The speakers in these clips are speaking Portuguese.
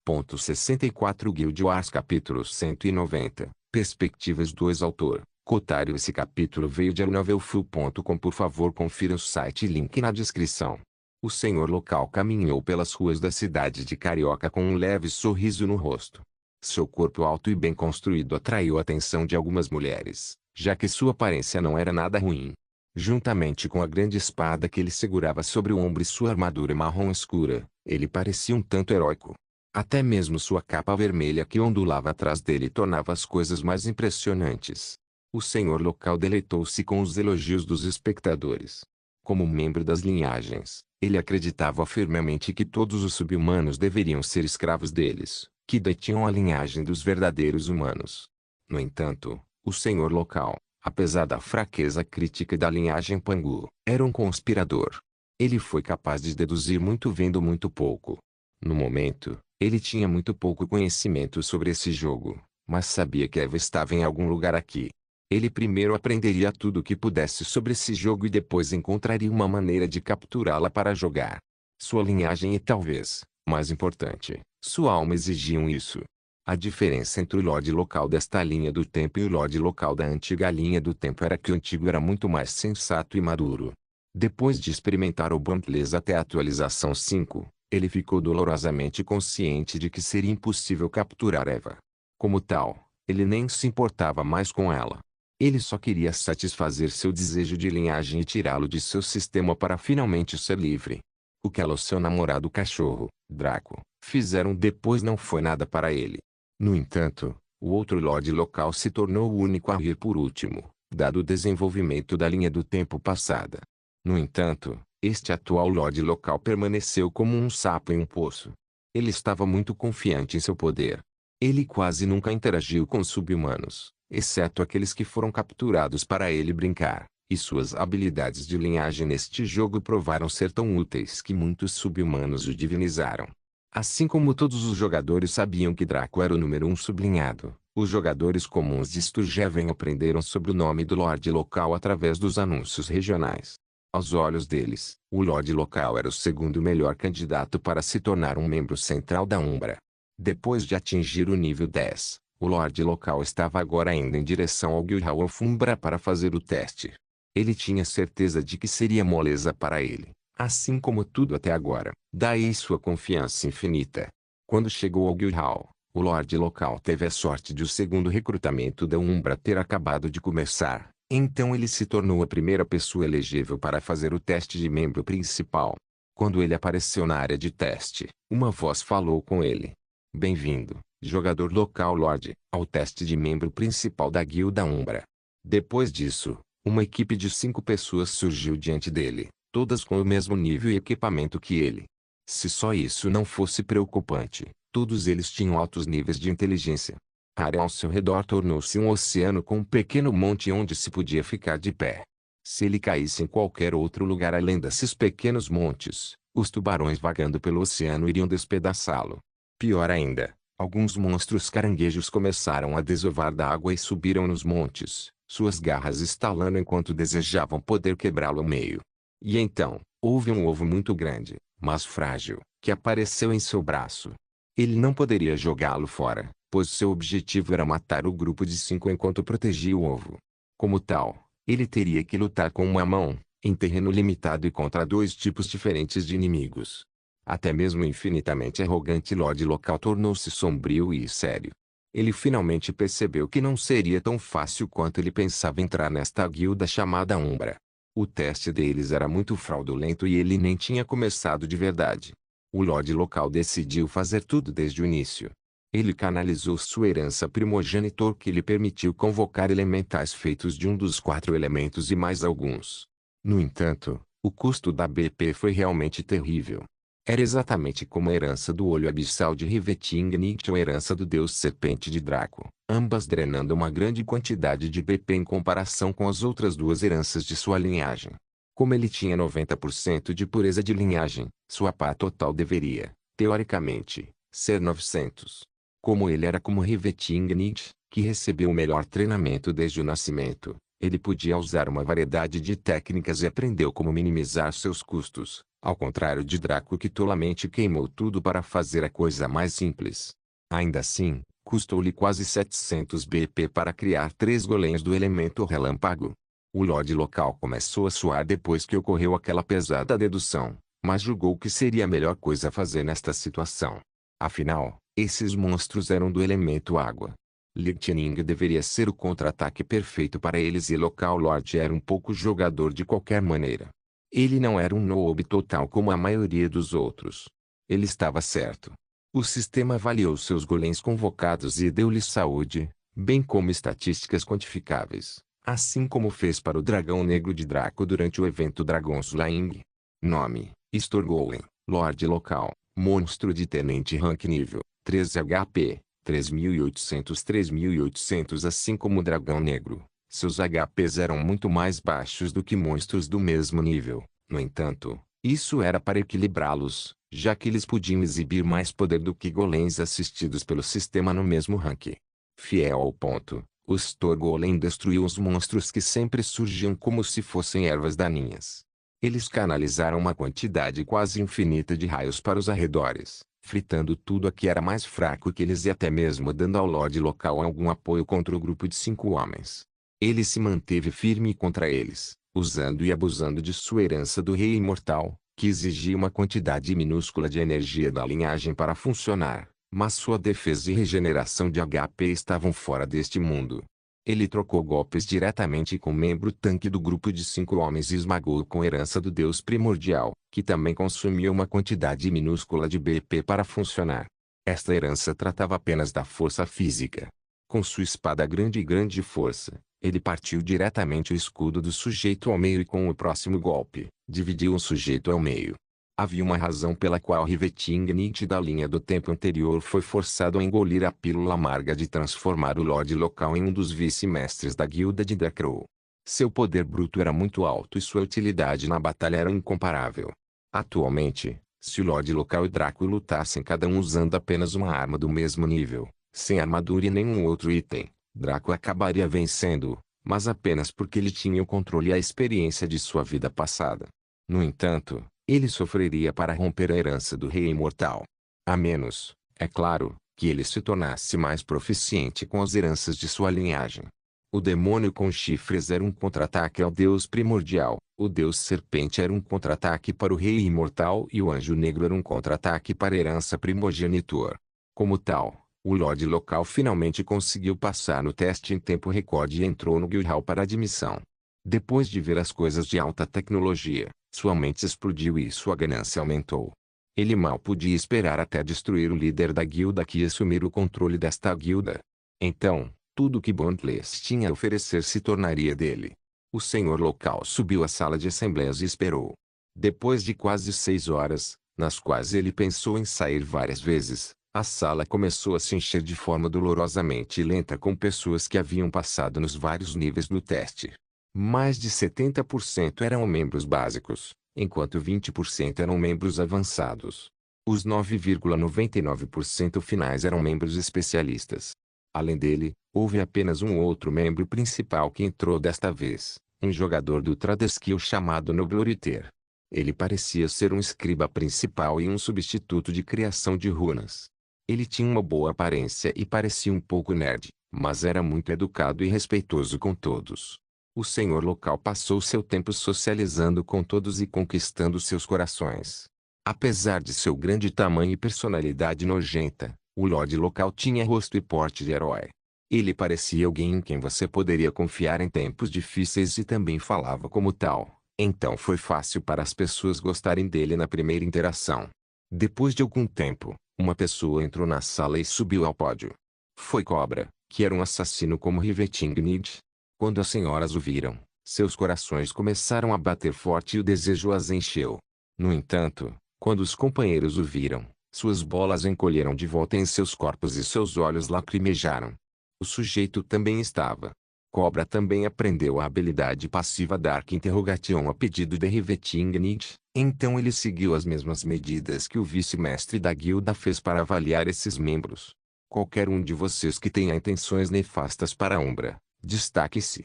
64 Guild Wars capítulo 190, Perspectivas 2 Autor, Cotário. Esse capítulo veio de novelfull.com. Por favor confira o site e link na descrição. O senhor local caminhou pelas ruas da cidade de Carioca com um leve sorriso no rosto. Seu corpo alto e bem construído atraiu a atenção de algumas mulheres, já que sua aparência não era nada ruim. Juntamente com a grande espada que ele segurava sobre o ombro e sua armadura marrom escura, ele parecia um tanto heróico. Até mesmo sua capa vermelha que ondulava atrás dele tornava as coisas mais impressionantes. O senhor local deleitou-se com os elogios dos espectadores. Como membro das linhagens, ele acreditava firmemente que todos os sub-humanos deveriam ser escravos deles, que detinham a linhagem dos verdadeiros humanos. No entanto, o senhor local, apesar da fraqueza crítica da linhagem Pangu, era um conspirador. Ele foi capaz de deduzir muito vendo muito pouco. No momento, ele tinha muito pouco conhecimento sobre esse jogo, mas sabia que Eva estava em algum lugar aqui. Ele primeiro aprenderia tudo o que pudesse sobre esse jogo e depois encontraria uma maneira de capturá-la para jogar. Sua linhagem e talvez, mais importante, sua alma exigiam isso. A diferença entre o Lorde local desta linha do tempo e o Lorde local da antiga linha do tempo era que o antigo era muito mais sensato e maduro. Depois de experimentar o Dauntless até a atualização 5, ele ficou dolorosamente consciente de que seria impossível capturar Eva. Como tal, ele nem se importava mais com ela. Ele só queria satisfazer seu desejo de linhagem e tirá-lo de seu sistema para finalmente ser livre. O que ela e seu namorado cachorro, Draco, fizeram depois não foi nada para ele. No entanto, o outro Lorde local se tornou o único a rir por último, dado o desenvolvimento da linha do tempo passada. No entanto, este atual Lorde local permaneceu como um sapo em um poço. Ele estava muito confiante em seu poder. Ele quase nunca interagiu com sub-humanos, exceto aqueles que foram capturados para ele brincar, e suas habilidades de linhagem neste jogo provaram ser tão úteis que muitos sub-humanos o divinizaram. Assim como todos os jogadores sabiam que Draco era o número 1 sublinhado, os jogadores comuns de Sturgeven aprenderam sobre o nome do Lorde local através dos anúncios regionais. Aos olhos deles, o Lorde local era o segundo melhor candidato para se tornar um membro central da Umbra. Depois de atingir o nível 10, o Lorde local estava agora indo em direção ao Guild of Umbra para fazer o teste. Ele tinha certeza de que seria moleza para ele, assim como tudo até agora, daí sua confiança infinita. Quando chegou ao Guild Hall, o Lorde local teve a sorte de o segundo recrutamento da Umbra ter acabado de começar. Então ele se tornou a primeira pessoa elegível para fazer o teste de membro principal. Quando ele apareceu na área de teste, uma voz falou com ele. Bem-vindo, jogador local Lorde, ao teste de membro principal da Guilda Umbra. Depois disso, uma equipe de 5 pessoas surgiu diante dele, todas com o mesmo nível e equipamento que ele. Se só isso não fosse preocupante, todos eles tinham altos níveis de inteligência. A área ao seu redor tornou-se um oceano com um pequeno monte onde se podia ficar de pé. Se ele caísse em qualquer outro lugar além desses pequenos montes, os tubarões vagando pelo oceano iriam despedaçá-lo. Pior ainda, alguns monstros caranguejos começaram a desovar da água e subiram nos montes, suas garras estalando enquanto desejavam poder quebrá-lo ao meio. E então, houve um ovo muito grande, mas frágil, que apareceu em seu braço. Ele não poderia jogá-lo fora, pois seu objetivo era matar o grupo de 5 enquanto protegia o ovo. Como tal, ele teria que lutar com uma mão, em terreno limitado e contra 2 tipos diferentes de inimigos. Até mesmo o infinitamente arrogante Lorde local tornou-se sombrio e sério. Ele finalmente percebeu que não seria tão fácil quanto ele pensava entrar nesta guilda chamada Umbra. O teste deles era muito fraudulento e ele nem tinha começado de verdade. O Lorde local decidiu fazer tudo desde o início. Ele canalizou sua herança primogenitor que lhe permitiu convocar elementais feitos de um dos 4 elementos e mais alguns. No entanto, o custo da BP foi realmente terrível. Era exatamente como a herança do olho abissal de Riveting Nietzsche ou a herança do deus serpente de Draco, ambas drenando uma grande quantidade de BP em comparação com as outras 2 heranças de sua linhagem. Como ele tinha 90% de pureza de linhagem, sua pá total deveria, teoricamente, ser 900. Como ele era como Riveting Nietzsche, que recebeu o melhor treinamento desde o nascimento, Ele podia usar uma variedade de técnicas e aprendeu como minimizar seus custos, ao contrário de Draco que tolamente queimou tudo para fazer a coisa mais simples. Ainda assim, custou-lhe quase 700 BP para criar 3 golems do elemento relâmpago. O Lorde local começou a suar depois que ocorreu aquela pesada dedução, mas julgou que seria a melhor coisa a fazer nesta situação. Afinal, esses monstros eram do elemento água. Lightning deveria ser o contra-ataque perfeito para eles e Local Lord era um pouco jogador de qualquer maneira. Ele não era um noob total como a maioria dos outros. Ele estava certo. O sistema avaliou seus golems convocados e deu-lhes saúde, bem como estatísticas quantificáveis, assim como fez para o Dragão Negro de Draco durante o evento Dragon Slaying. Nome: Storgolem, Lorde Local, monstro de Tenente Rank nível 13 HP. 3.800 assim como o Dragão Negro, seus HPs eram muito mais baixos do que monstros do mesmo nível. No entanto, isso era para equilibrá-los, já que eles podiam exibir mais poder do que golems assistidos pelo sistema no mesmo rank. Fiel ao ponto, o Storgolem destruiu os monstros que sempre surgiam como se fossem ervas daninhas. Eles canalizaram uma quantidade quase infinita de raios para os arredores, fritando tudo a que era mais fraco que eles e até mesmo dando ao Lorde local algum apoio contra o grupo de 5 homens. Ele se manteve firme contra eles, usando e abusando de sua herança do Rei Imortal, que exigia uma quantidade minúscula de energia da linhagem para funcionar, mas sua defesa e regeneração de HP estavam fora deste mundo. Ele trocou golpes diretamente com o membro tanque do grupo de 5 homens e esmagou-o com a herança do Deus Primordial, que também consumia uma quantidade minúscula de BP para funcionar. Esta herança tratava apenas da força física. Com sua espada grande e grande força, ele partiu diretamente o escudo do sujeito ao meio e com o próximo golpe, dividiu o sujeito ao meio. Havia uma razão pela qual Riveting Nietzsche da linha do tempo anterior foi forçado a engolir a pílula amarga de transformar o Lorde local em um dos vice-mestres da guilda de Darkrow. Seu poder bruto era muito alto e sua utilidade na batalha era incomparável. Atualmente, se o Lorde local e Draco lutassem cada um usando apenas uma arma do mesmo nível, sem armadura e nenhum outro item, Draco acabaria vencendo, mas apenas porque ele tinha o controle e a experiência de sua vida passada. No entanto, ele sofreria para romper a herança do Rei Imortal. A menos, é claro, que ele se tornasse mais proficiente com as heranças de sua linhagem. O demônio com chifres era um contra-ataque ao Deus Primordial, o Deus Serpente era um contra-ataque para o Rei Imortal e o Anjo Negro era um contra-ataque para a herança primogenitor. Como tal, o Lorde local finalmente conseguiu passar no teste em tempo recorde e entrou no Guild Hall para admissão. Depois de ver as coisas de alta tecnologia, sua mente explodiu e sua ganância aumentou. Ele mal podia esperar até destruir o líder da guilda que ia assumir o controle desta guilda. Então, tudo que Bondless tinha a oferecer se tornaria dele. O senhor local subiu à sala de assembleias e esperou. Depois de quase 6 horas, nas quais ele pensou em sair várias vezes, a sala começou a se encher de forma dolorosamente lenta com pessoas que haviam passado nos vários níveis do teste. Mais de 70% eram membros básicos, enquanto 20% eram membros avançados. Os 9,99% finais eram membros especialistas. Além dele, houve apenas um outro membro principal que entrou desta vez, um jogador do Tradeskill chamado Nobloriter. Ele parecia ser um escriba principal e um substituto de criação de runas. Ele tinha uma boa aparência e parecia um pouco nerd, mas era muito educado e respeitoso com todos. O senhor local passou seu tempo socializando com todos e conquistando seus corações. Apesar de seu grande tamanho e personalidade nojenta, o Lorde local tinha rosto e porte de herói. Ele parecia alguém em quem você poderia confiar em tempos difíceis e também falava como tal, então foi fácil para as pessoas gostarem dele na primeira interação. Depois de algum tempo, uma pessoa entrou na sala e subiu ao pódio. Foi Cobra, que era um assassino como Riveting Nietzsche. Quando as senhoras o viram, seus corações começaram a bater forte e o desejo as encheu. No entanto, quando os companheiros o viram, suas bolas encolheram de volta em seus corpos e seus olhos lacrimejaram. O sujeito também estava. Cobra também aprendeu a habilidade passiva Dark Interrogation a pedido de Riveting Nietzsche, então ele seguiu as mesmas medidas que o vice-mestre da guilda fez para avaliar esses membros. Qualquer um de vocês que tenha intenções nefastas para a Umbra, destaque-se.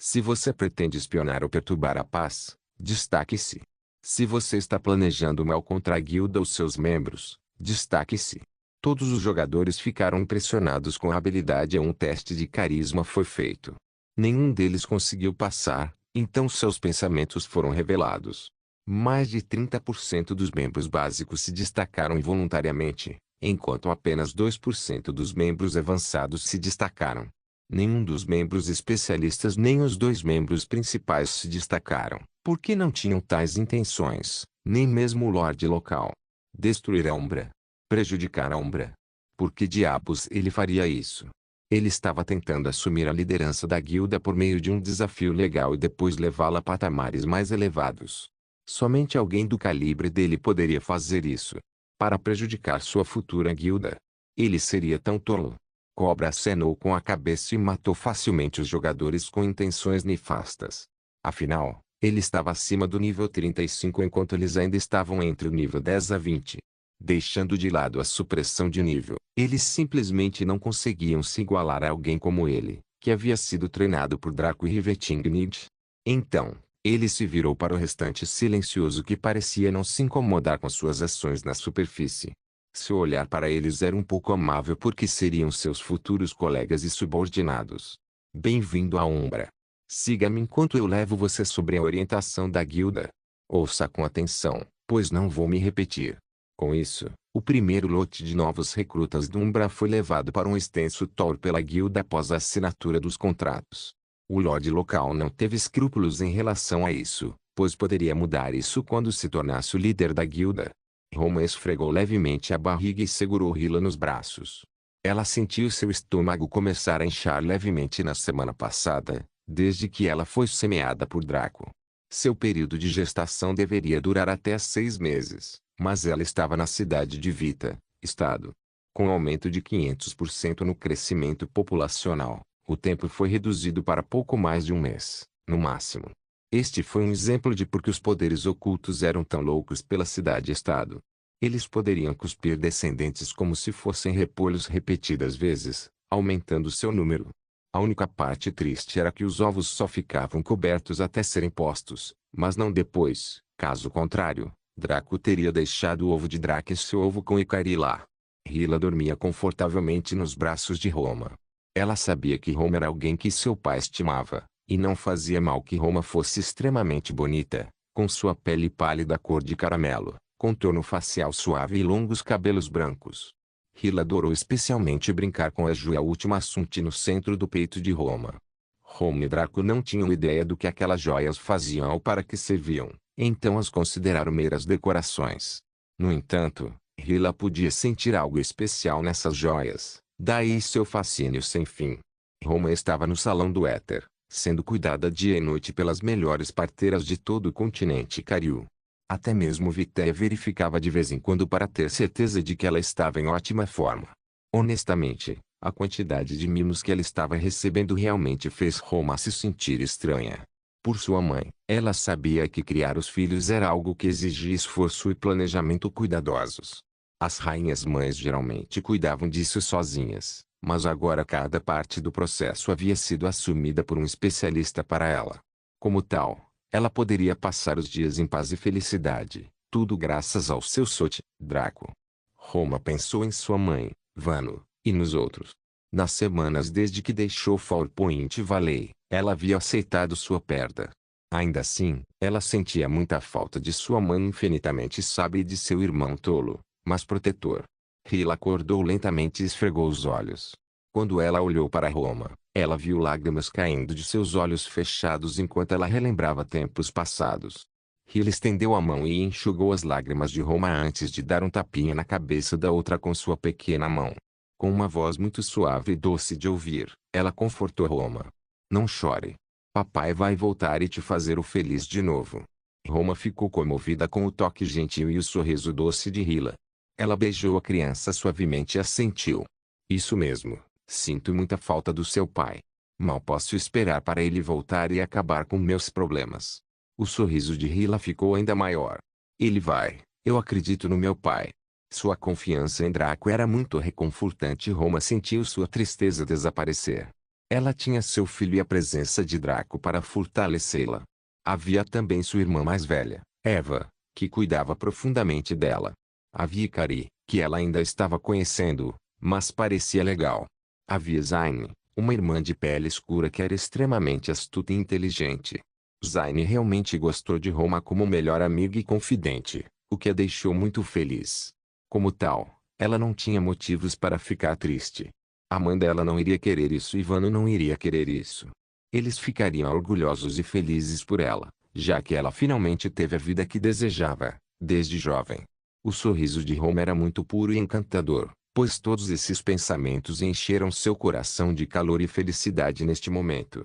Se você pretende espionar ou perturbar a paz, destaque-se. Se você está planejando mal contra a guilda ou seus membros, destaque-se. Todos os jogadores ficaram impressionados com a habilidade e um teste de carisma foi feito. Nenhum deles conseguiu passar, então seus pensamentos foram revelados. Mais de 30% dos membros básicos se destacaram involuntariamente, enquanto apenas 2% dos membros avançados se destacaram. Nenhum dos membros especialistas nem os dois membros principais se destacaram, porque não tinham tais intenções, nem mesmo o Lorde local. Destruir a Umbra. Prejudicar a Umbra. Por que diabos ele faria isso? Ele estava tentando assumir a liderança da guilda por meio de um desafio legal e depois levá-la a patamares mais elevados. Somente alguém do calibre dele poderia fazer isso. Para prejudicar sua futura guilda. Ele seria tão tolo. Cobra acenou com a cabeça e matou facilmente os jogadores com intenções nefastas. Afinal, ele estava acima do nível 35 enquanto eles ainda estavam entre o nível 10 a 20. Deixando de lado a supressão de nível, eles simplesmente não conseguiam se igualar a alguém como ele, que havia sido treinado por Draco e Rivetingnid. Então, ele se virou para o restante silencioso que parecia não se incomodar com suas ações na superfície. Seu olhar para eles era um pouco amável porque seriam seus futuros colegas e subordinados. Bem-vindo à Umbra. Siga-me enquanto eu levo você sobre a orientação da guilda. Ouça com atenção, pois não vou me repetir. Com isso, o primeiro lote de novos recrutas do Umbra foi levado para um extenso tour pela guilda após a assinatura dos contratos. O Lorde local não teve escrúpulos em relação a isso, pois poderia mudar isso quando se tornasse o líder da guilda. Roma esfregou levemente a barriga e segurou Hila nos braços. Ela sentiu seu estômago começar a inchar levemente na semana passada, desde que ela foi semeada por Draco. Seu período de gestação deveria durar até 6 meses, mas ela estava na cidade de Vita, estado. Com aumento de 500% no crescimento populacional, o tempo foi reduzido para pouco mais de um mês, no máximo. Este foi um exemplo de por que os poderes ocultos eram tão loucos pela cidade-estado. Eles poderiam cuspir descendentes como se fossem repolhos repetidas vezes, aumentando seu número. A única parte triste era que os ovos só ficavam cobertos até serem postos, mas não depois. Caso contrário, Draco teria deixado o ovo de Draco e seu ovo com Ikari lá. Hila dormia confortavelmente nos braços de Roma. Ela sabia que Roma era alguém que seu pai estimava. E não fazia mal que Roma fosse extremamente bonita, com sua pele pálida cor de caramelo, contorno facial suave e longos cabelos brancos. Hila adorou especialmente brincar com a joia última assunto no centro do peito de Roma. Roma e Draco não tinham ideia do que aquelas joias faziam ou para que serviam, então as consideraram meras decorações. No entanto, Hila podia sentir algo especial nessas joias, daí seu fascínio sem fim. Roma estava no Salão do Éter, sendo cuidada dia e noite pelas melhores parteiras de todo o continente Cariú. Até mesmo Vitéia verificava de vez em quando para ter certeza de que ela estava em ótima forma. Honestamente, a quantidade de mimos que ela estava recebendo realmente fez Roma se sentir estranha. Por sua mãe, ela sabia que criar os filhos era algo que exigia esforço e planejamento cuidadosos. As rainhas mães geralmente cuidavam disso sozinhas. Mas agora cada parte do processo havia sido assumida por um especialista para ela. Como tal, ela poderia passar os dias em paz e felicidade, tudo graças ao seu Sote, Draco. Roma pensou em sua mãe, Vano, e nos outros. Nas semanas desde que deixou Farpoint Valley, ela havia aceitado sua perda. Ainda assim, ela sentia muita falta de sua mãe infinitamente sábia e de seu irmão tolo, mas protetor. Hila acordou lentamente e esfregou os olhos. Quando ela olhou para Roma, ela viu lágrimas caindo de seus olhos fechados enquanto ela relembrava tempos passados. Hila estendeu a mão e enxugou as lágrimas de Roma antes de dar um tapinha na cabeça da outra com sua pequena mão. Com uma voz muito suave e doce de ouvir, ela confortou Roma. Não chore. Papai vai voltar e te fazer o feliz de novo. Roma ficou comovida com o toque gentil e o sorriso doce de Hila. Ela beijou a criança suavemente e assentiu. Isso mesmo, sinto muita falta do seu pai. Mal posso esperar para ele voltar e acabar com meus problemas. O sorriso de Hila ficou ainda maior. Ele vai, eu acredito no meu pai. Sua confiança em Draco era muito reconfortante e Roma sentiu sua tristeza desaparecer. Ela tinha seu filho e a presença de Draco para fortalecê-la. Havia também sua irmã mais velha, Eva, que cuidava profundamente dela. Havia Ikari, que ela ainda estava conhecendo, mas parecia legal. Havia Zaine, uma irmã de pele escura que era extremamente astuta e inteligente. Zaine realmente gostou de Roma como melhor amiga e confidente, o que a deixou muito feliz. Como tal, ela não tinha motivos para ficar triste. A mãe dela não iria querer isso e Vano não iria querer isso. Eles ficariam orgulhosos e felizes por ela, já que ela finalmente teve a vida que desejava, desde jovem. O sorriso de Roma era muito puro e encantador, pois todos esses pensamentos encheram seu coração de calor e felicidade neste momento.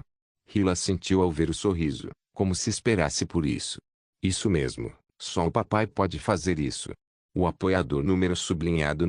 Hila sentiu ao ver o sorriso, como se esperasse por isso. Isso mesmo, só o papai pode fazer isso. O apoiador número sublinhado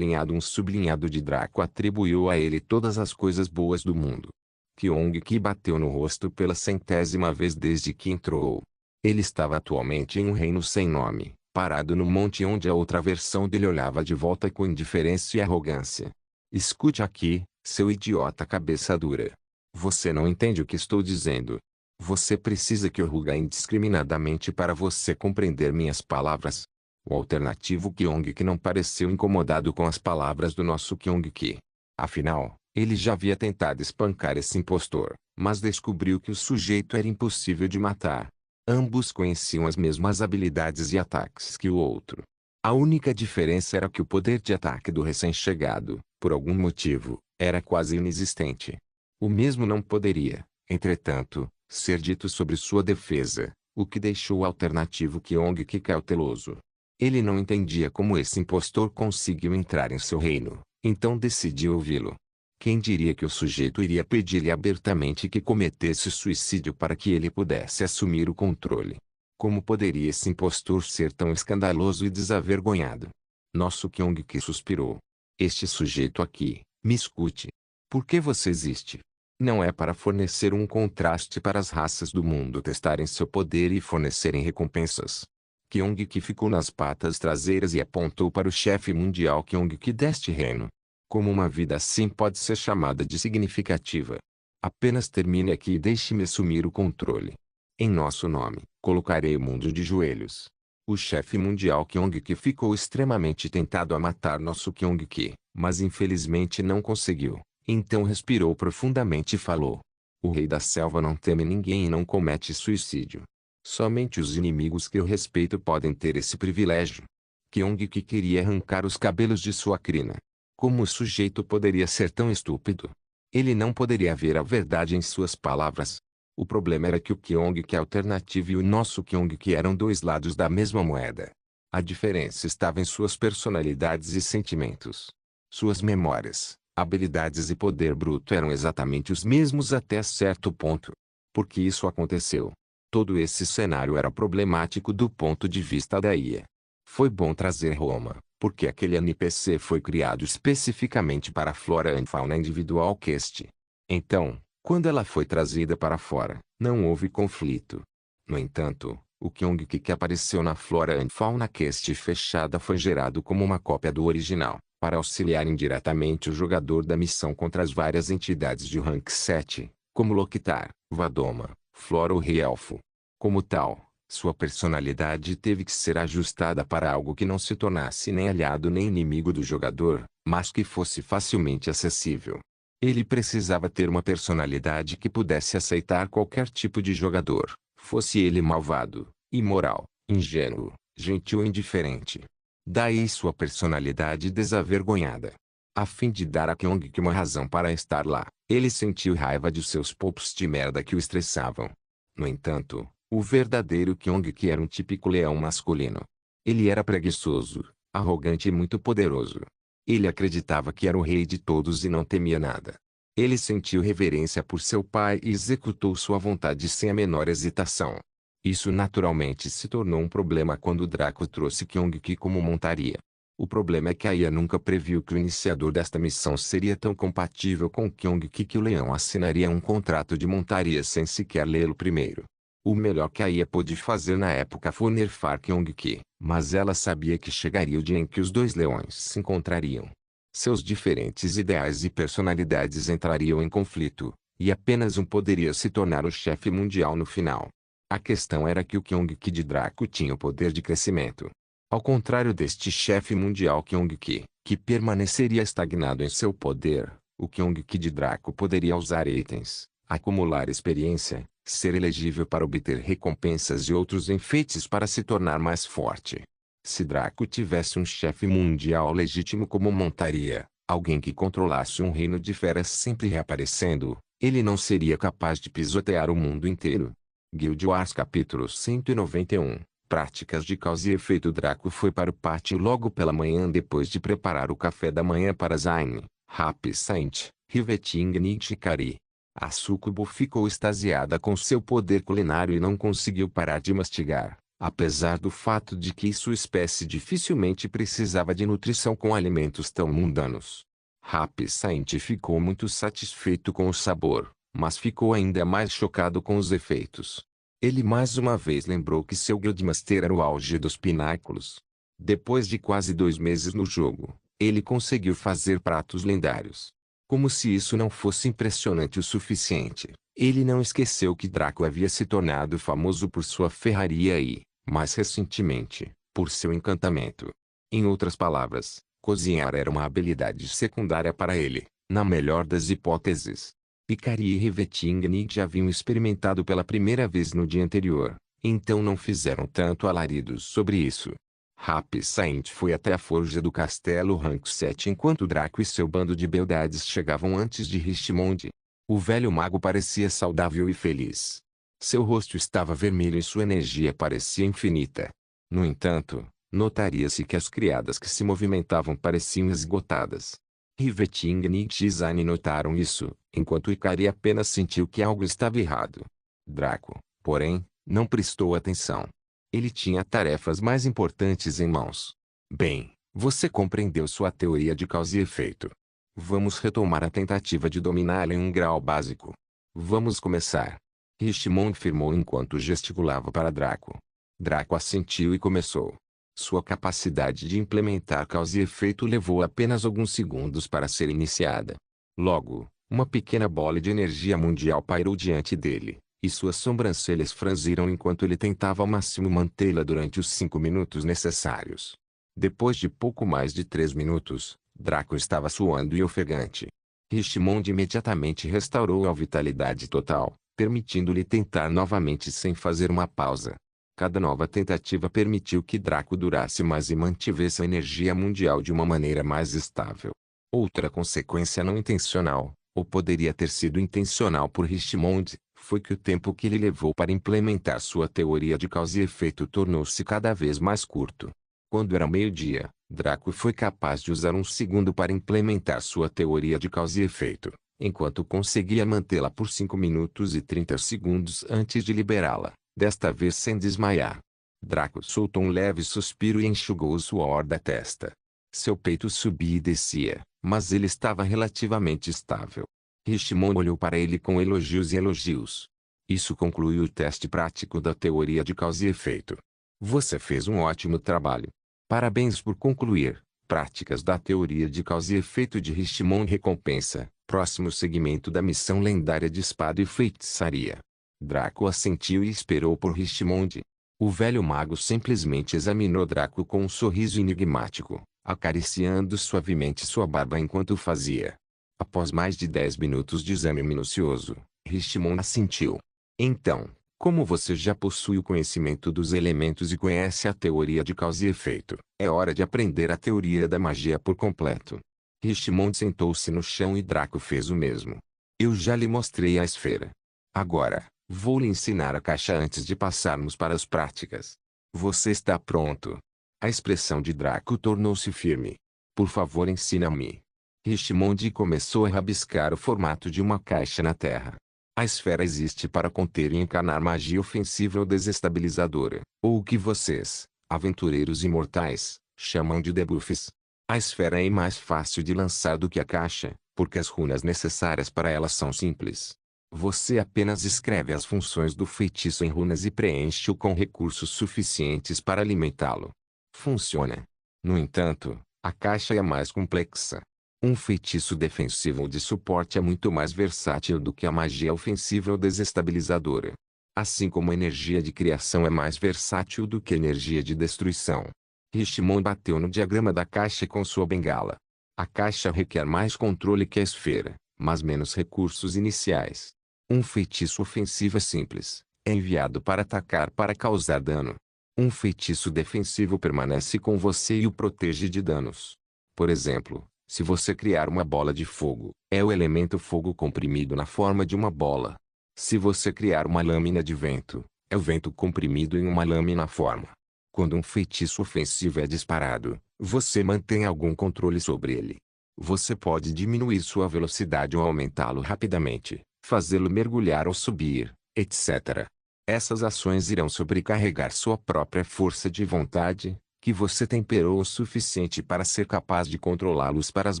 sublinhado de Draco atribuiu a ele todas as coisas boas do mundo. Kyong-ki bateu no rosto pela 100ª vez desde que entrou. Ele estava atualmente em um reino sem nome, parado no monte onde a outra versão dele olhava de volta com indiferença e arrogância. Escute aqui, seu idiota cabeça dura. Você não entende o que estou dizendo. Você precisa que eu ruga indiscriminadamente para você compreender minhas palavras. O alternativo Kyong-ki não pareceu incomodado com as palavras do nosso Kyong-ki. Afinal, ele já havia tentado espancar esse impostor, mas descobriu que o sujeito era impossível de matar. Ambos conheciam as mesmas habilidades e ataques que o outro. A única diferença era que o poder de ataque do recém-chegado, por algum motivo, era quase inexistente. O mesmo não poderia, entretanto, ser dito sobre sua defesa, o que deixou o alternativo Kyong-ki cauteloso. Ele não entendia como esse impostor conseguiu entrar em seu reino, então decidiu ouvi-lo. Quem diria que o sujeito iria pedir-lhe abertamente que cometesse suicídio para que ele pudesse assumir o controle? Como poderia esse impostor ser tão escandaloso e desavergonhado? Nosso Kyong-ki suspirou. Este sujeito aqui, me escute. Por que você existe? Não é para fornecer um contraste para as raças do mundo testarem seu poder e fornecerem recompensas. Kyong-ki ficou nas patas traseiras e apontou para o chefe mundial Kyong-ki deste reino. Como uma vida assim pode ser chamada de significativa? Apenas termine aqui e deixe-me assumir o controle. Em nosso nome, colocarei o mundo de joelhos. O chefe mundial Kyong-ki ficou extremamente tentado a matar nosso Kyong-ki, mas infelizmente não conseguiu. Então respirou profundamente e falou. O rei da selva não teme ninguém e não comete suicídio. Somente os inimigos que eu respeito podem ter esse privilégio. Kyong-ki queria arrancar os cabelos de sua crina. Como o sujeito poderia ser tão estúpido? Ele não poderia ver a verdade em suas palavras. O problema era que o Kyong-ki alternativo e o nosso Kyong-ki eram dois lados da mesma moeda. A diferença estava em suas personalidades e sentimentos. Suas memórias, habilidades e poder bruto eram exatamente os mesmos até certo ponto. Por que isso aconteceu? Todo esse cenário era problemático do ponto de vista da IA. Foi bom trazer Roma, porque aquele NPC foi criado especificamente para a flora e fauna individual Quest. Então, quando ela foi trazida para fora, não houve conflito. No entanto, o Kyong-ki que apareceu na flora e fauna Quest fechada foi gerado como uma cópia do original, para auxiliar indiretamente o jogador da missão contra as várias entidades de rank 7, como Loktar, Vadoma, Flora ou Rei Elfo. Como tal, sua personalidade teve que ser ajustada para algo que não se tornasse nem aliado nem inimigo do jogador, mas que fosse facilmente acessível. Ele precisava ter uma personalidade que pudesse aceitar qualquer tipo de jogador, fosse ele malvado, imoral, ingênuo, gentil ou indiferente. Daí sua personalidade desavergonhada. A fim de dar a Kyong-ki uma razão para estar lá, ele sentiu raiva de seus popos de merda que o estressavam. No entanto, o verdadeiro Kyong-ki era um típico leão masculino. Ele era preguiçoso, arrogante e muito poderoso. Ele acreditava que era o rei de todos e não temia nada. Ele sentiu reverência por seu pai e executou sua vontade sem a menor hesitação. Isso naturalmente se tornou um problema quando Draco trouxe Kyong-ki como montaria. O problema é que a IA nunca previu que o iniciador desta missão seria tão compatível com Kyong-ki que o leão assinaria um contrato de montaria sem sequer lê-lo primeiro. O melhor que a IA pôde fazer na época foi nerfar Kyong-ki, mas ela sabia que chegaria o dia em que os dois leões se encontrariam. Seus diferentes ideais e personalidades entrariam em conflito, e apenas um poderia se tornar o chefe mundial no final. A questão era que o Kyong-Ki de Draco tinha o poder de crescimento. Ao contrário deste chefe mundial Kyong-Ki, que permaneceria estagnado em seu poder, o Kyong-Ki de Draco poderia usar itens, acumular experiência, ser elegível para obter recompensas e outros enfeites para se tornar mais forte. Se Draco tivesse um chefe mundial legítimo como montaria, alguém que controlasse um reino de feras sempre reaparecendo, ele não seria capaz de pisotear o mundo inteiro. Guild Wars capítulo 191. Práticas de causa e efeito. Draco foi para o pátio logo pela manhã depois de preparar o café da manhã para Zayn, Happy Saint, Riveting e Hikari. A Sucubo ficou extasiada com seu poder culinário e não conseguiu parar de mastigar, apesar do fato de que sua espécie dificilmente precisava de nutrição com alimentos tão mundanos. Happy Saint ficou muito satisfeito com o sabor, mas ficou ainda mais chocado com os efeitos. Ele mais uma vez lembrou que seu Guildmaster era o auge dos pináculos. Depois de quase 2 meses no jogo, ele conseguiu fazer pratos lendários. Como se isso não fosse impressionante o suficiente, ele não esqueceu que Draco havia se tornado famoso por sua ferraria e, mais recentemente, por seu encantamento. Em outras palavras, cozinhar era uma habilidade secundária para ele, na melhor das hipóteses. Hikari e Riveting já haviam experimentado pela primeira vez no dia anterior, então não fizeram tanto alaridos sobre isso. Happy Saint foi até a forja do castelo Rank 7 enquanto Draco e seu bando de beldades chegavam antes de Richmond. O velho mago parecia saudável e feliz. Seu rosto estava vermelho e sua energia parecia infinita. No entanto, notaria-se que as criadas que se movimentavam pareciam esgotadas. Riveting e Zayn notaram isso, enquanto Hikari apenas sentiu que algo estava errado. Draco, porém, não prestou atenção. Ele tinha tarefas mais importantes em mãos. Bem, você compreendeu sua teoria de causa e efeito. Vamos retomar a tentativa de dominá-la em um grau básico. Vamos começar. Richmond firmou enquanto gesticulava para Draco. Draco assentiu e começou. Sua capacidade de implementar causa e efeito levou apenas alguns segundos para ser iniciada. Logo, uma pequena bola de energia mundial pairou diante dele, e suas sobrancelhas franziram enquanto ele tentava ao máximo mantê-la durante os 5 minutos necessários. Depois de pouco mais de 3 minutos, Draco estava suando e ofegante. Richmond imediatamente restaurou a vitalidade total, permitindo-lhe tentar novamente sem fazer uma pausa. Cada nova tentativa permitiu que Draco durasse mais e mantivesse a energia mundial de uma maneira mais estável. Outra consequência não intencional, ou poderia ter sido intencional por Richmond, foi que o tempo que ele levou para implementar sua teoria de causa e efeito tornou-se cada vez mais curto. Quando era meio-dia, Draco foi capaz de usar 1 segundo para implementar sua teoria de causa e efeito, enquanto conseguia mantê-la por 5 minutos e 30 segundos antes de liberá-la, desta vez sem desmaiar. Draco soltou um leve suspiro e enxugou o suor da testa. Seu peito subia e descia, mas ele estava relativamente estável. Richmond olhou para ele com elogios e elogios. Isso concluiu o teste prático da teoria de causa e efeito. Você fez um ótimo trabalho. Parabéns por concluir. Práticas da teoria de causa e efeito de Richmond. Recompensa. Próximo segmento da missão lendária de espada e feitiçaria. Draco assentiu e esperou por Richmond. O velho mago simplesmente examinou Draco com um sorriso enigmático, acariciando suavemente sua barba enquanto o fazia. Após mais de 10 minutos de exame minucioso, Richmond assentiu. Então, como você já possui o conhecimento dos elementos e conhece a teoria de causa e efeito, é hora de aprender a teoria da magia por completo. Richmond sentou-se no chão e Draco fez o mesmo. Eu já lhe mostrei a esfera. Agora, vou lhe ensinar a caixa antes de passarmos para as práticas. Você está pronto? A expressão de Draco tornou-se firme. Por favor, ensina-me. Richmond começou a rabiscar o formato de uma caixa na terra. A esfera existe para conter e encarnar magia ofensiva ou desestabilizadora, ou o que vocês, aventureiros imortais, chamam de debuffs. A esfera é mais fácil de lançar do que a caixa, porque as runas necessárias para ela são simples. Você apenas escreve as funções do feitiço em runas e preenche-o com recursos suficientes para alimentá-lo. Funciona. No entanto, a caixa é mais complexa. Um feitiço defensivo ou de suporte é muito mais versátil do que a magia ofensiva ou desestabilizadora. Assim como a energia de criação é mais versátil do que a energia de destruição. Richemont bateu no diagrama da caixa com sua bengala. A caixa requer mais controle que a esfera, mas menos recursos iniciais. Um feitiço ofensivo é simples, é enviado para atacar para causar dano. Um feitiço defensivo permanece com você e o protege de danos. Por exemplo, se você criar uma bola de fogo, é o elemento fogo comprimido na forma de uma bola. Se você criar uma lâmina de vento, é o vento comprimido em uma lâmina forma. Quando um feitiço ofensivo é disparado, você mantém algum controle sobre ele. Você pode diminuir sua velocidade ou aumentá-lo rapidamente, fazê-lo mergulhar ou subir, etc. Essas ações irão sobrecarregar sua própria força de vontade, que você temperou o suficiente para ser capaz de controlá-los para as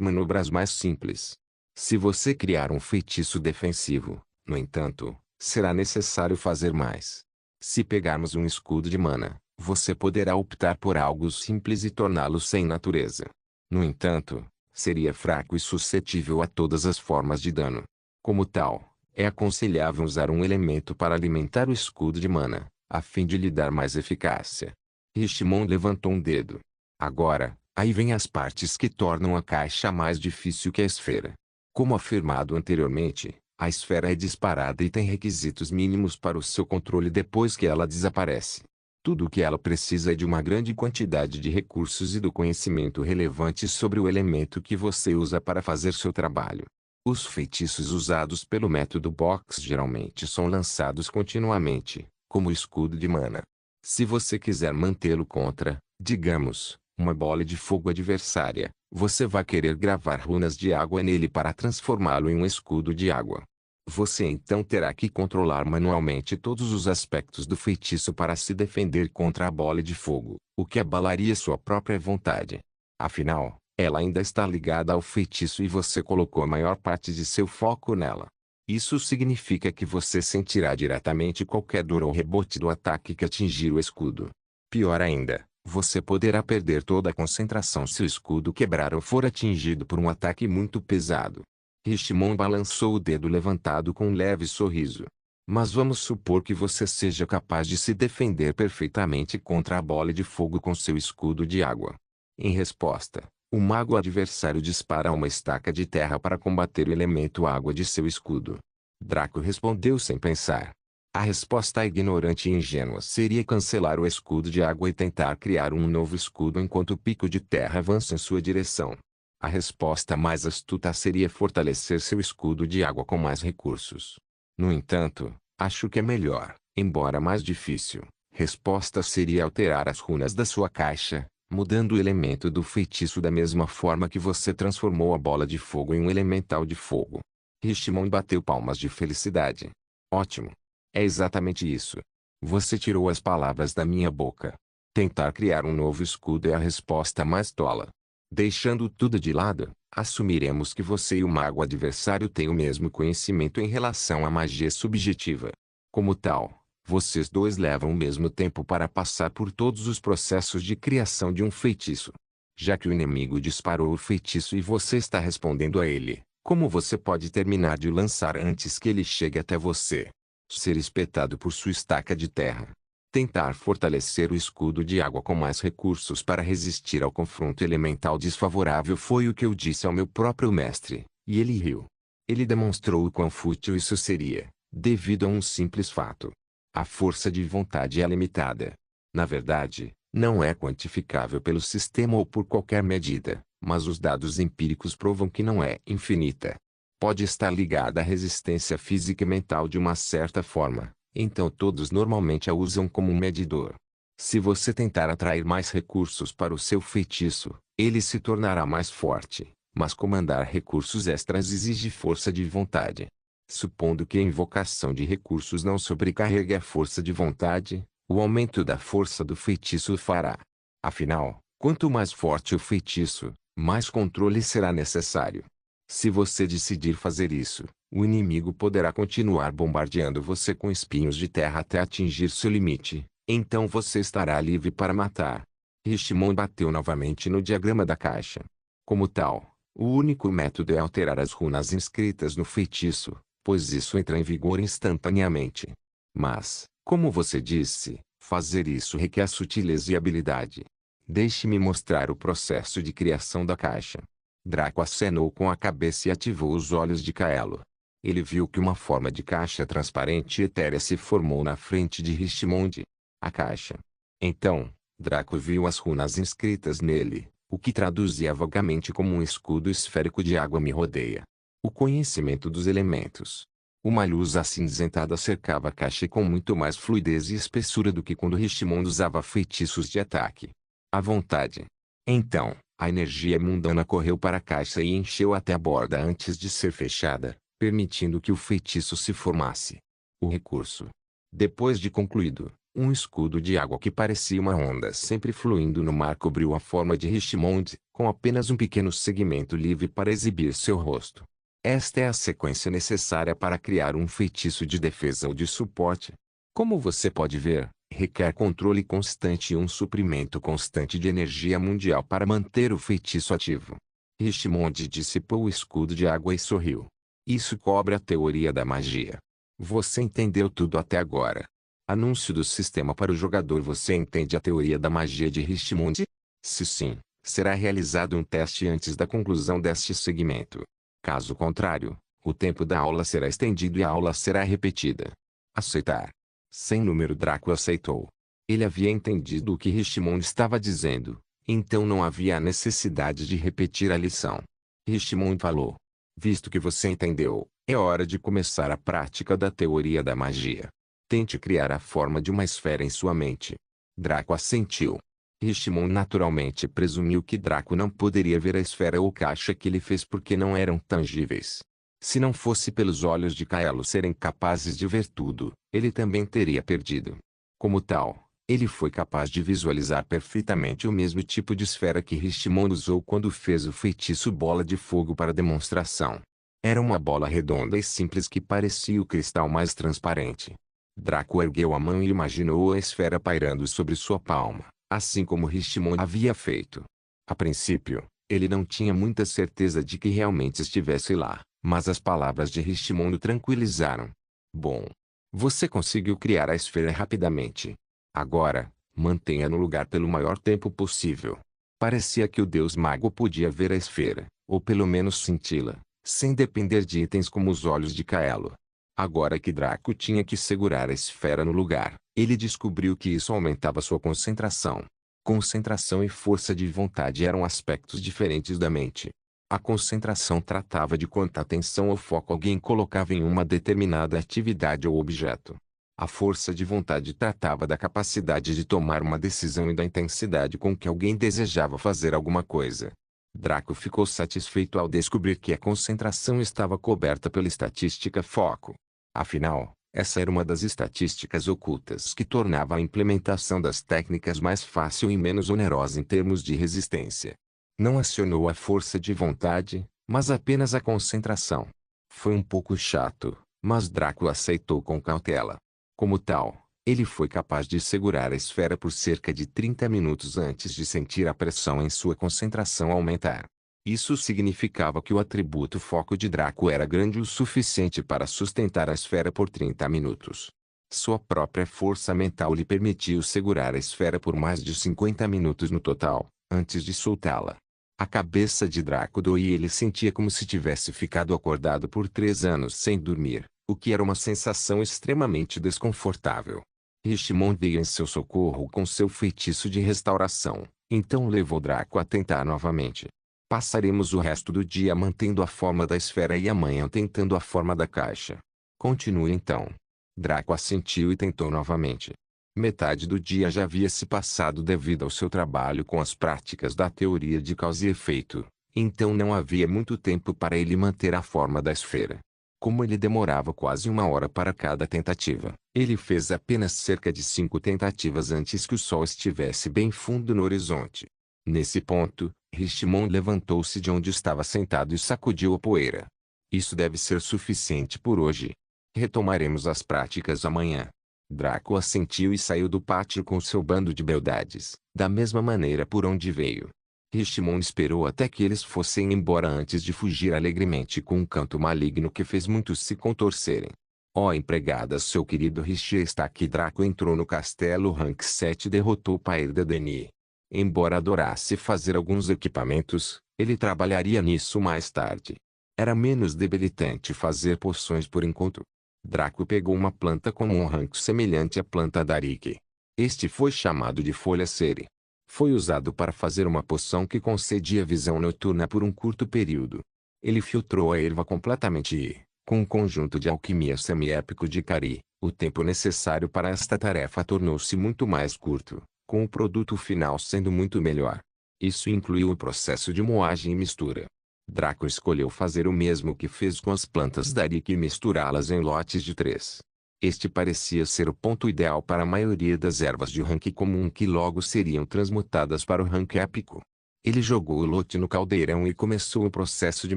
manobras mais simples. Se você criar um feitiço defensivo, no entanto, será necessário fazer mais. Se pegarmos um escudo de mana, você poderá optar por algo simples e torná-lo sem natureza. No entanto, seria fraco e suscetível a todas as formas de dano. Como tal, é aconselhável usar um elemento para alimentar o escudo de mana, a fim de lhe dar mais eficácia. Richemont levantou um dedo. Agora, aí vem as partes que tornam a caixa mais difícil que a esfera. Como afirmado anteriormente, a esfera é disparada e tem requisitos mínimos para o seu controle depois que ela desaparece. Tudo o que ela precisa é de uma grande quantidade de recursos e do conhecimento relevante sobre o elemento que você usa para fazer seu trabalho. Os feitiços usados pelo método Box geralmente são lançados continuamente, como o escudo de mana. Se você quiser mantê-lo contra, digamos, uma bola de fogo adversária, você vai querer gravar runas de água nele para transformá-lo em um escudo de água. Você então terá que controlar manualmente todos os aspectos do feitiço para se defender contra a bola de fogo, o que abalaria sua própria vontade. Afinal, ela ainda está ligada ao feitiço e você colocou a maior parte de seu foco nela. Isso significa que você sentirá diretamente qualquer dor ou rebote do ataque que atingir o escudo. Pior ainda, você poderá perder toda a concentração se o escudo quebrar ou for atingido por um ataque muito pesado. Richemont balançou o dedo levantado com um leve sorriso. Mas vamos supor que você seja capaz de se defender perfeitamente contra a bola de fogo com seu escudo de água. Em resposta, o mago adversário dispara uma estaca de terra para combater o elemento água de seu escudo. Draco respondeu sem pensar. A resposta ignorante e ingênua seria cancelar o escudo de água e tentar criar um novo escudo enquanto o pico de terra avança em sua direção. A resposta mais astuta seria fortalecer seu escudo de água com mais recursos. No entanto, acho que é melhor, embora mais difícil, resposta seria alterar as runas da sua caixa, mudando o elemento do feitiço da mesma forma que você transformou a bola de fogo em um elemental de fogo. Richemont bateu palmas de felicidade. Ótimo! É exatamente isso. Você tirou as palavras da minha boca. Tentar criar um novo escudo é a resposta mais tola. Deixando tudo de lado, assumiremos que você e o mago adversário têm o mesmo conhecimento em relação à magia subjetiva. Como tal, vocês dois levam o mesmo tempo para passar por todos os processos de criação de um feitiço. Já que o inimigo disparou o feitiço e você está respondendo a ele, como você pode terminar de lançar antes que ele chegue até você? Ser espetado por sua estaca de terra. Tentar fortalecer o escudo de água com mais recursos para resistir ao confronto elemental desfavorável foi o que eu disse ao meu próprio mestre, e ele riu. Ele demonstrou o quão fútil isso seria, devido a um simples fato. A força de vontade é limitada. Na verdade, não é quantificável pelo sistema ou por qualquer medida, mas os dados empíricos provam que não é infinita. Pode estar ligada à resistência física e mental de uma certa forma, então todos normalmente a usam como um medidor. Se você tentar atrair mais recursos para o seu feitiço, ele se tornará mais forte, mas comandar recursos extras exige força de vontade. Supondo que a invocação de recursos não sobrecarregue a força de vontade, o aumento da força do feitiço o fará. Afinal, quanto mais forte o feitiço, mais controle será necessário. Se você decidir fazer isso, o inimigo poderá continuar bombardeando você com espinhos de terra até atingir seu limite, então você estará livre para matar. Richemont bateu novamente no diagrama da caixa. Como tal, O único método é alterar as runas inscritas no feitiço, pois isso entra em vigor instantaneamente. Mas, como você disse, fazer isso requer sutileza e habilidade. Deixe-me mostrar o processo de criação da caixa. Draco acenou com a cabeça e ativou os olhos de Kaelo. Ele viu que uma forma de caixa transparente e etérea se formou na frente de Richmond. A caixa. Então, Draco viu as runas inscritas nele, o que traduzia vagamente como um escudo esférico de água me rodeia. O conhecimento dos elementos. Uma luz acinzentada cercava a caixa com muito mais fluidez e espessura do que quando Richmond usava feitiços de ataque. À vontade. Então, a energia mundana correu para a caixa e encheu até a borda antes de ser fechada, permitindo que o feitiço se formasse. O recurso. Depois de concluído, um escudo de água que parecia uma onda sempre fluindo no mar cobriu a forma de Richmond, com apenas um pequeno segmento livre para exibir seu rosto. Esta é a sequência necessária para criar um feitiço de defesa ou de suporte. Como você pode ver, requer controle constante e um suprimento constante de energia mundial para manter o feitiço ativo. Richmond dissipou o escudo de água e sorriu. Isso cobre a teoria da magia. Você entendeu tudo até agora. Anúncio do sistema para o jogador. Você entende a teoria da magia de Richmond? Se sim, será realizado um teste antes da conclusão deste segmento. Caso contrário, o tempo da aula será estendido e a aula será repetida. Aceitar. Sem número. Draco aceitou. Ele havia entendido o que Richmond estava dizendo, então não havia a necessidade de repetir a lição. Richmond falou. Visto que você entendeu, é hora de começar a prática da teoria da magia. Tente criar a forma de uma esfera em sua mente. Draco assentiu. Richmond naturalmente presumiu que Draco não poderia ver a esfera ou caixa que ele fez porque não eram tangíveis. Se não fosse pelos olhos de Kaelo serem capazes de ver tudo, ele também teria perdido. Como tal, ele foi capaz de visualizar perfeitamente o mesmo tipo de esfera que Richmond usou quando fez o feitiço Bola de Fogo para demonstração. Era uma bola redonda e simples que parecia o cristal mais transparente. Draco ergueu a mão e imaginou a esfera pairando sobre sua palma, assim como Richmond havia feito. A princípio, ele não tinha muita certeza de que realmente estivesse lá, mas as palavras de Richmond o tranquilizaram. Bom, você conseguiu criar a esfera rapidamente. Agora, mantenha no lugar pelo maior tempo possível. Parecia que o deus mago podia ver a esfera, ou pelo menos senti-la, sem depender de itens como os olhos de Kaelo. Agora que Draco tinha que segurar a esfera no lugar, ele descobriu que isso aumentava sua concentração. Concentração e força de vontade eram aspectos diferentes da mente. A concentração tratava de quanta atenção ou foco alguém colocava em uma determinada atividade ou objeto. A força de vontade tratava da capacidade de tomar uma decisão e da intensidade com que alguém desejava fazer alguma coisa. Draco ficou satisfeito ao descobrir que a concentração estava coberta pela estatística foco. Afinal, essa era uma das estatísticas ocultas que tornava a implementação das técnicas mais fácil e menos onerosa em termos de resistência. Não acionou a força de vontade, mas apenas a concentração. Foi um pouco chato, mas Draco aceitou com cautela. Como tal, ele foi capaz de segurar a esfera por cerca de 30 minutos antes de sentir a pressão em sua concentração aumentar. Isso significava que o atributo foco de Draco era grande o suficiente para sustentar a esfera por 30 minutos. Sua própria força mental lhe permitiu segurar a esfera por mais de 50 minutos no total, antes de soltá-la. A cabeça de Draco doía e ele sentia como se tivesse ficado acordado por 3 anos sem dormir, o que era uma sensação extremamente desconfortável. Richmond veio em seu socorro com seu feitiço de restauração, então levou Draco a tentar novamente. Passaremos o resto do dia mantendo a forma da esfera e amanhã tentando a forma da caixa. Continue então. Draco assentiu e tentou novamente. Metade do dia já havia se passado devido ao seu trabalho com as práticas da teoria de causa e efeito, então não havia muito tempo para ele manter a forma da esfera. Como ele demorava quase 1 hora para cada tentativa, ele fez apenas cerca de 5 tentativas antes que o sol estivesse bem fundo no horizonte. Nesse ponto, Richmond levantou-se de onde estava sentado e sacudiu a poeira. Isso deve ser suficiente por hoje. Retomaremos as práticas amanhã. Draco assentiu e saiu do pátio com seu bando de beldades, da mesma maneira por onde veio. Rishimon esperou até que eles fossem embora antes de fugir alegremente com um canto maligno que fez muitos se contorcerem. Ó empregada, seu querido Rishi está aqui. Draco entrou no castelo Rank 7 e derrotou Pair Dedeni. Embora adorasse fazer alguns equipamentos, ele trabalharia nisso mais tarde. Era menos debilitante fazer poções por enquanto. Draco pegou uma planta com um rank semelhante à planta Darike. Este foi chamado de folha Seri. Foi usado para fazer uma poção que concedia visão noturna por um curto período. Ele filtrou a erva completamente e, com um conjunto de alquimia semi-épico de Kari, o tempo necessário para esta tarefa tornou-se muito mais curto, com o produto final sendo muito melhor. Isso incluiu o processo de moagem e mistura. Draco escolheu fazer o mesmo que fez com as plantas Darike e misturá-las em lotes de 3. Este parecia ser o ponto ideal para a maioria das ervas de rank comum que logo seriam transmutadas para o rank épico. Ele jogou o lote no caldeirão e começou o processo de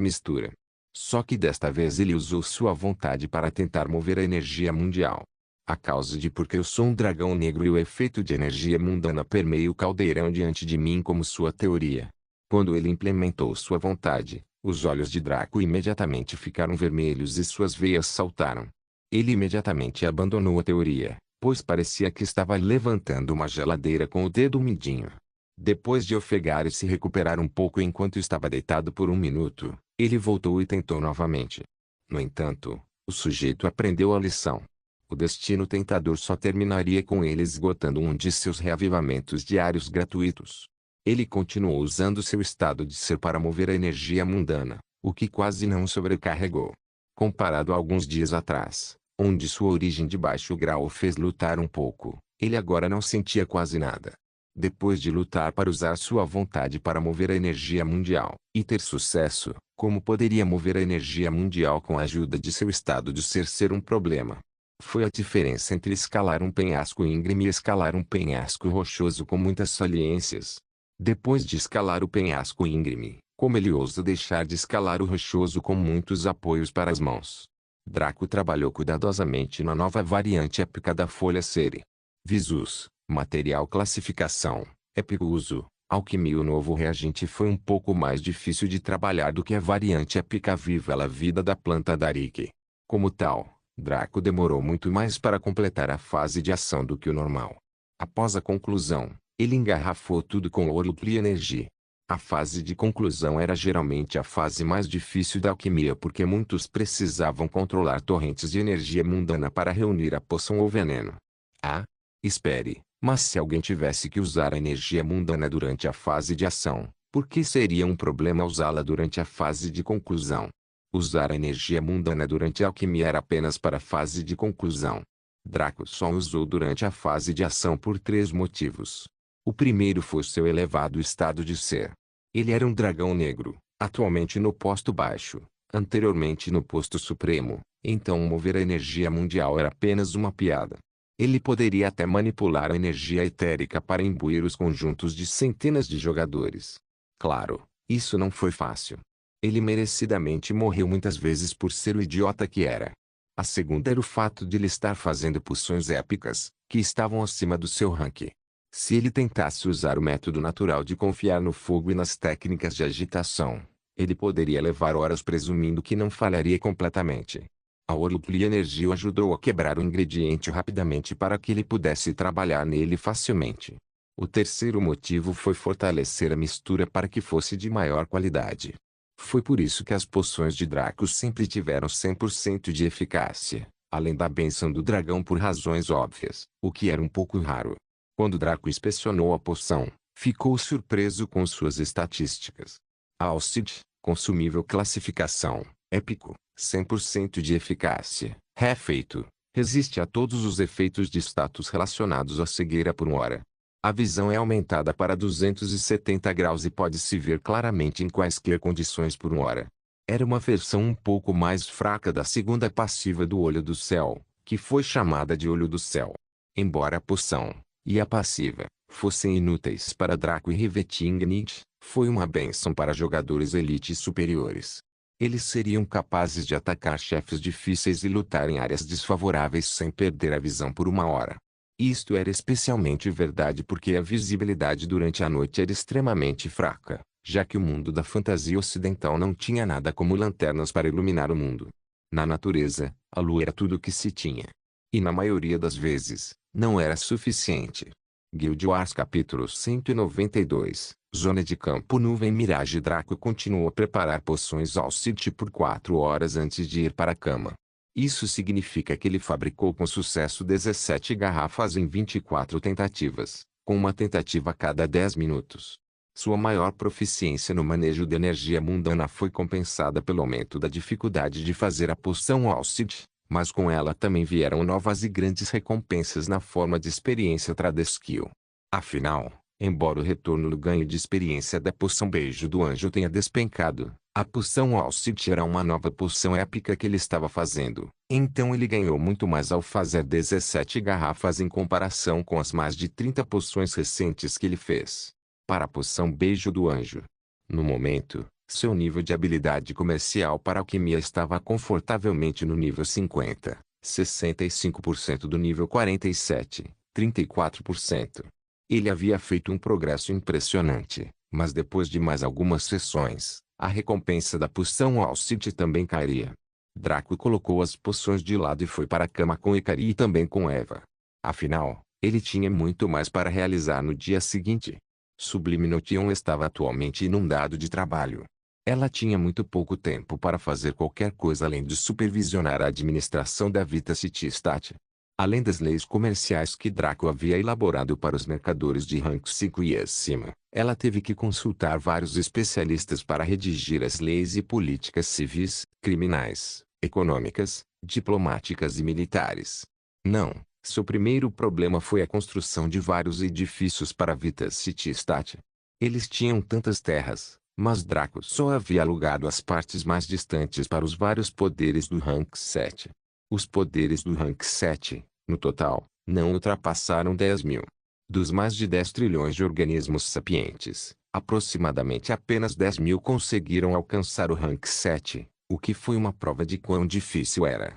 mistura. Só que desta vez ele usou sua vontade para tentar mover a energia mundial. A causa de porque eu sou um dragão negro e o efeito de energia mundana permeia o caldeirão diante de mim como sua teoria. Quando ele implementou sua vontade, os olhos de Draco imediatamente ficaram vermelhos e suas veias saltaram. Ele imediatamente abandonou a teoria, pois parecia que estava levantando uma geladeira com o dedo mindinho. Depois de ofegar e se recuperar um pouco enquanto estava deitado por um minuto, ele voltou e tentou novamente. No entanto, o sujeito aprendeu a lição. O destino tentador só terminaria com ele esgotando um de seus reavivamentos diários gratuitos. Ele continuou usando seu estado de ser para mover a energia mundana, o que quase não sobrecarregou. Comparado a alguns dias atrás, onde sua origem de baixo grau o fez lutar um pouco, ele agora não sentia quase nada. Depois de lutar para usar sua vontade para mover a energia mundial, e ter sucesso, como poderia mover a energia mundial com a ajuda de seu estado de ser um problema? Foi a diferença entre escalar um penhasco íngreme e escalar um penhasco rochoso com muitas saliências. Depois de escalar o penhasco íngreme, como ele ousa deixar de escalar o rochoso com muitos apoios para as mãos? Draco trabalhou cuidadosamente na nova variante épica da folha Seri. Visus, material classificação, épico uso, alquimia. O novo reagente foi um pouco mais difícil de trabalhar do que a variante épica viva la vida da planta Darike. Como tal, Draco demorou muito mais para completar a fase de ação do que o normal. Após a conclusão, ele engarrafou tudo com Orlucli Energy. A fase de conclusão era geralmente a fase mais difícil da alquimia porque muitos precisavam controlar torrentes de energia mundana para reunir a poção ou veneno. Ah, espere, mas se alguém tivesse que usar a energia mundana durante a fase de ação, por que seria um problema usá-la durante a fase de conclusão? Usar a energia mundana durante a alquimia era apenas para a fase de conclusão. Draco só usou durante a fase de ação por 3 motivos. O primeiro foi seu elevado estado de ser. Ele era um dragão negro, atualmente no posto baixo, anteriormente no posto supremo, então mover a energia mundial era apenas uma piada. Ele poderia até manipular a energia etérica para imbuir os conjuntos de centenas de jogadores. Claro, isso não foi fácil. Ele merecidamente morreu muitas vezes por ser o idiota que era. A segunda era o fato de ele estar fazendo poções épicas, que estavam acima do seu rank. Se ele tentasse usar o método natural de confiar no fogo e nas técnicas de agitação, ele poderia levar horas presumindo que não falharia completamente. A Orlucli Energy o ajudou a quebrar o ingrediente rapidamente para que ele pudesse trabalhar nele facilmente. O terceiro motivo foi fortalecer a mistura para que fosse de maior qualidade. Foi por isso que as poções de Draco sempre tiveram 100% de eficácia, além da bênção do dragão por razões óbvias, o que era um pouco raro. Quando Draco inspecionou a poção, ficou surpreso com suas estatísticas. Alcid, consumível classificação, épico, 100% de eficácia, refeito, resiste a todos os efeitos de status relacionados à cegueira por 1 hora. A visão é aumentada para 270 graus e pode-se ver claramente em quaisquer condições por 1 hora. Era uma versão um pouco mais fraca da segunda passiva do Olho do Céu, que foi chamada de Olho do Céu. Embora a poção e a passiva fossem inúteis para Draco e Rivetingnit, foi uma bênção para jogadores elite superiores. Eles seriam capazes de atacar chefes difíceis e lutar em áreas desfavoráveis sem perder a visão por 1 hora. Isto era especialmente verdade porque a visibilidade durante a noite era extremamente fraca, já que o mundo da fantasia ocidental não tinha nada como lanternas para iluminar o mundo. Na natureza, a lua era tudo o que se tinha. E na maioria das vezes, não era suficiente. Guild Wars capítulo 192, Zona de Campo Nuvem Mirage. Draco continuou a preparar poções ao City por 4 horas antes de ir para a cama. Isso significa que ele fabricou com sucesso 17 garrafas em 24 tentativas, com uma tentativa a cada 10 minutos. Sua maior proficiência no manejo de energia mundana foi compensada pelo aumento da dificuldade de fazer a poção Alcid, mas com ela também vieram novas e grandes recompensas na forma de experiência Tradeskill. Afinal, embora o retorno do ganho de experiência da poção Beijo do Anjo tenha despencado, a poção Alcid era uma nova poção épica que ele estava fazendo. Então ele ganhou muito mais ao fazer 17 garrafas em comparação com as mais de 30 poções recentes que ele fez. Para a poção Beijo do Anjo. No momento, seu nível de habilidade comercial para alquimia estava confortavelmente no nível 50, 65% do nível 47, 34%. Ele havia feito um progresso impressionante, mas depois de mais algumas sessões, a recompensa da poção Alcid também cairia. Draco colocou as poções de lado e foi para a cama com Ikari e também com Eva. Afinal, ele tinha muito mais para realizar no dia seguinte. Sublime Notion estava atualmente inundado de trabalho. Ela tinha muito pouco tempo para fazer qualquer coisa além de supervisionar a administração da Vita City Stat. Além das leis comerciais que Draco havia elaborado para os mercadores de rank 5 e acima, ela teve que consultar vários especialistas para redigir as leis e políticas civis, criminais, econômicas, diplomáticas e militares. Não, seu primeiro problema foi a construção de vários edifícios para a Vita City Stat. Eles tinham tantas terras, mas Draco só havia alugado as partes mais distantes para os vários poderes do rank 7. Os poderes do rank 7, no total, não ultrapassaram 10.000. Dos mais de 10 trilhões de organismos sapientes, aproximadamente apenas 10.000 conseguiram alcançar o rank 7, o que foi uma prova de quão difícil era.